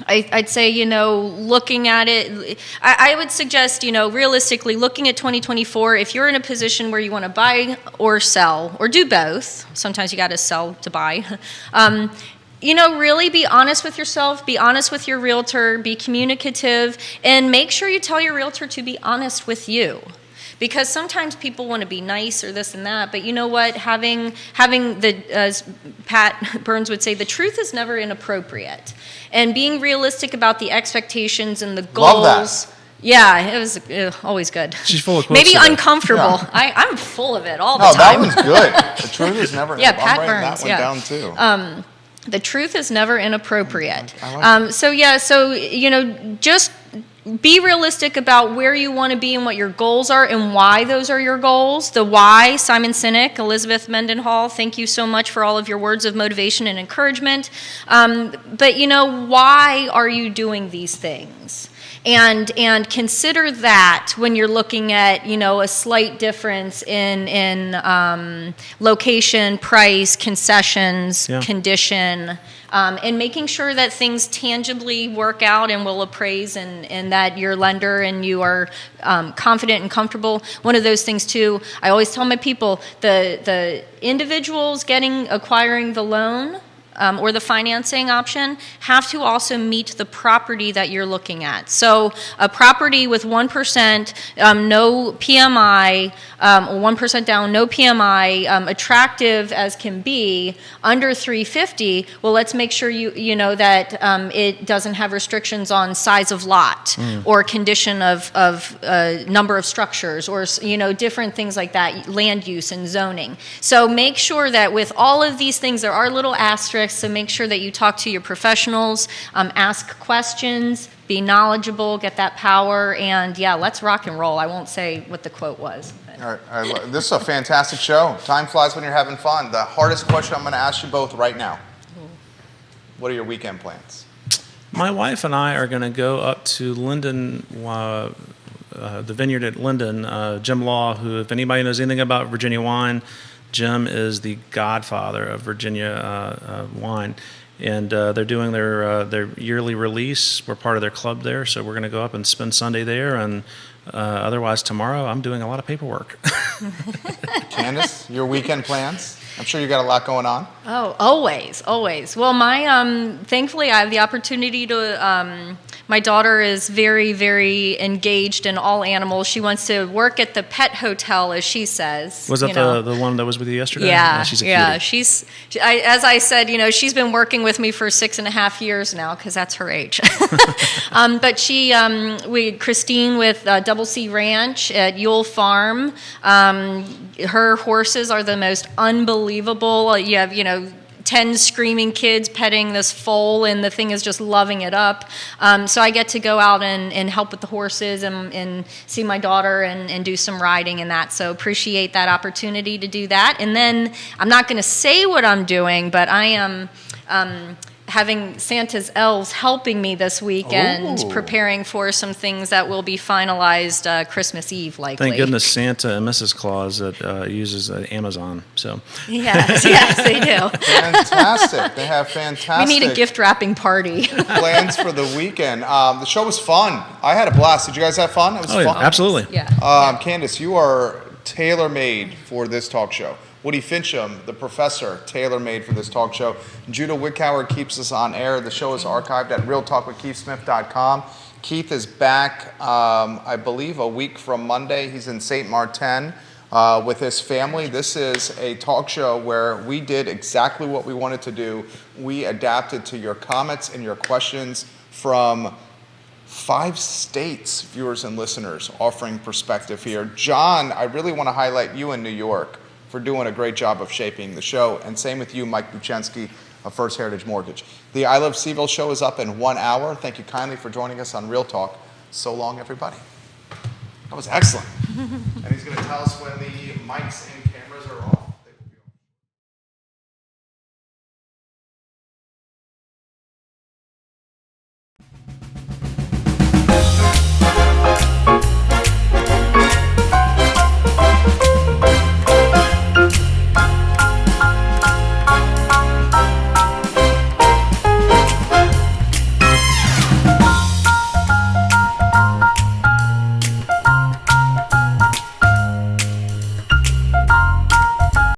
I'd say, looking at it, I would suggest, realistically, looking at 2024, if you're in a position where you want to buy or sell, or do both, sometimes you got to sell to buy, really be honest with yourself, be honest with your realtor, be communicative, and make sure you tell your realtor to be honest with you. Because sometimes people want to be nice or this and that, but you know what? Having as Pat Burns would say, the truth is never inappropriate. And being realistic about the expectations and the goals. Love that. Yeah, it was always good. She's full of quotes. Maybe today. uncomfortable. Yeah. I'm full of it all the No, time. that one's good. The truth is never. Yeah, I'm Pat writing Burns, that one down too. The truth is never inappropriate. I like Just be realistic about where you want to be and what your goals are and why those are your goals. The why, Simon Sinek, Elizabeth Mendenhall, thank you so much for all of your words of motivation and encouragement. But why are you doing these things? And consider that when you're looking at, a slight difference in location, price, concessions, condition, and making sure that things tangibly work out and will appraise and that your lender and you are confident and comfortable. One of those things, too, I always tell my people, the individuals acquiring the loan or the financing option have to also meet the property that you're looking at. So a property with 1%, no PMI, 1% down, no PMI, attractive as can be, under 350. Well, let's make sure you know that it doesn't have restrictions on size of lot or condition of number of structures or different things like that, land use and zoning. So make sure that with all of these things, there are little asterisks. So make sure that you talk to your professionals, ask questions, be knowledgeable, get that power, and let's rock and roll. I won't say what the quote was. All right, this is a fantastic show. Time flies when you're having fun. The hardest question I'm going to ask you both right now. What are your weekend plans? My wife and I are going to go up to Linden, the vineyard at Linden. Jim Law, who, if anybody knows anything about Virginia wine, Jim is the godfather of Virginia wine, and they're doing their yearly release. We're part of their club there, so we're going to go up and spend Sunday there, and otherwise tomorrow I'm doing a lot of paperwork. Candice, your weekend plans? I'm sure you got a lot going on. Oh, always. Well, my thankfully I have the opportunity to. My daughter is very, very engaged in all animals. She wants to work at the pet hotel, as she says. Was that the one that was with you yesterday? Yeah, she's a cutie. As I said, she's been working with me for 6.5 years now because that's her age. But Christine with Double C Ranch at Yule Farm. Her horses are the most unbelievable. You have 10 screaming kids petting this foal, and the thing is just loving it up. So I get to go out and help with the horses and see my daughter and do some riding and that. So appreciate that opportunity to do that. And then I'm not going to say what I'm doing, but I am having Santa's elves helping me this weekend, preparing for some things that will be finalized Christmas Eve, likely. Thank goodness Santa and Mrs. Claus that uses Amazon. So yes, they do. Fantastic. They have fantastic. We need a gift wrapping party. Plans for the weekend. The show was fun. I had a blast. Did you guys have fun? It was fun. Absolutely. Yeah. Candice, you are tailor-made for this talk show. Woody Fincham, the professor, tailor-made for this talk show. Judah Wickower keeps us on air. The show is archived at realtalkwithkeithsmith.com. Keith is back, I believe, a week from Monday. He's in St. Martin with his family. This is a talk show where we did exactly what we wanted to do. We adapted to your comments and your questions from 5 states, viewers and listeners, offering perspective here. John, I really want to highlight you in New York. for doing a great job of shaping the show. And same with you, Mike Buchensky of First Heritage Mortgage. The I Love CVille show is up in 1 hour. Thank you kindly for joining us on Real Talk. So long, everybody. That was excellent. And he's going to tell us when the mic's in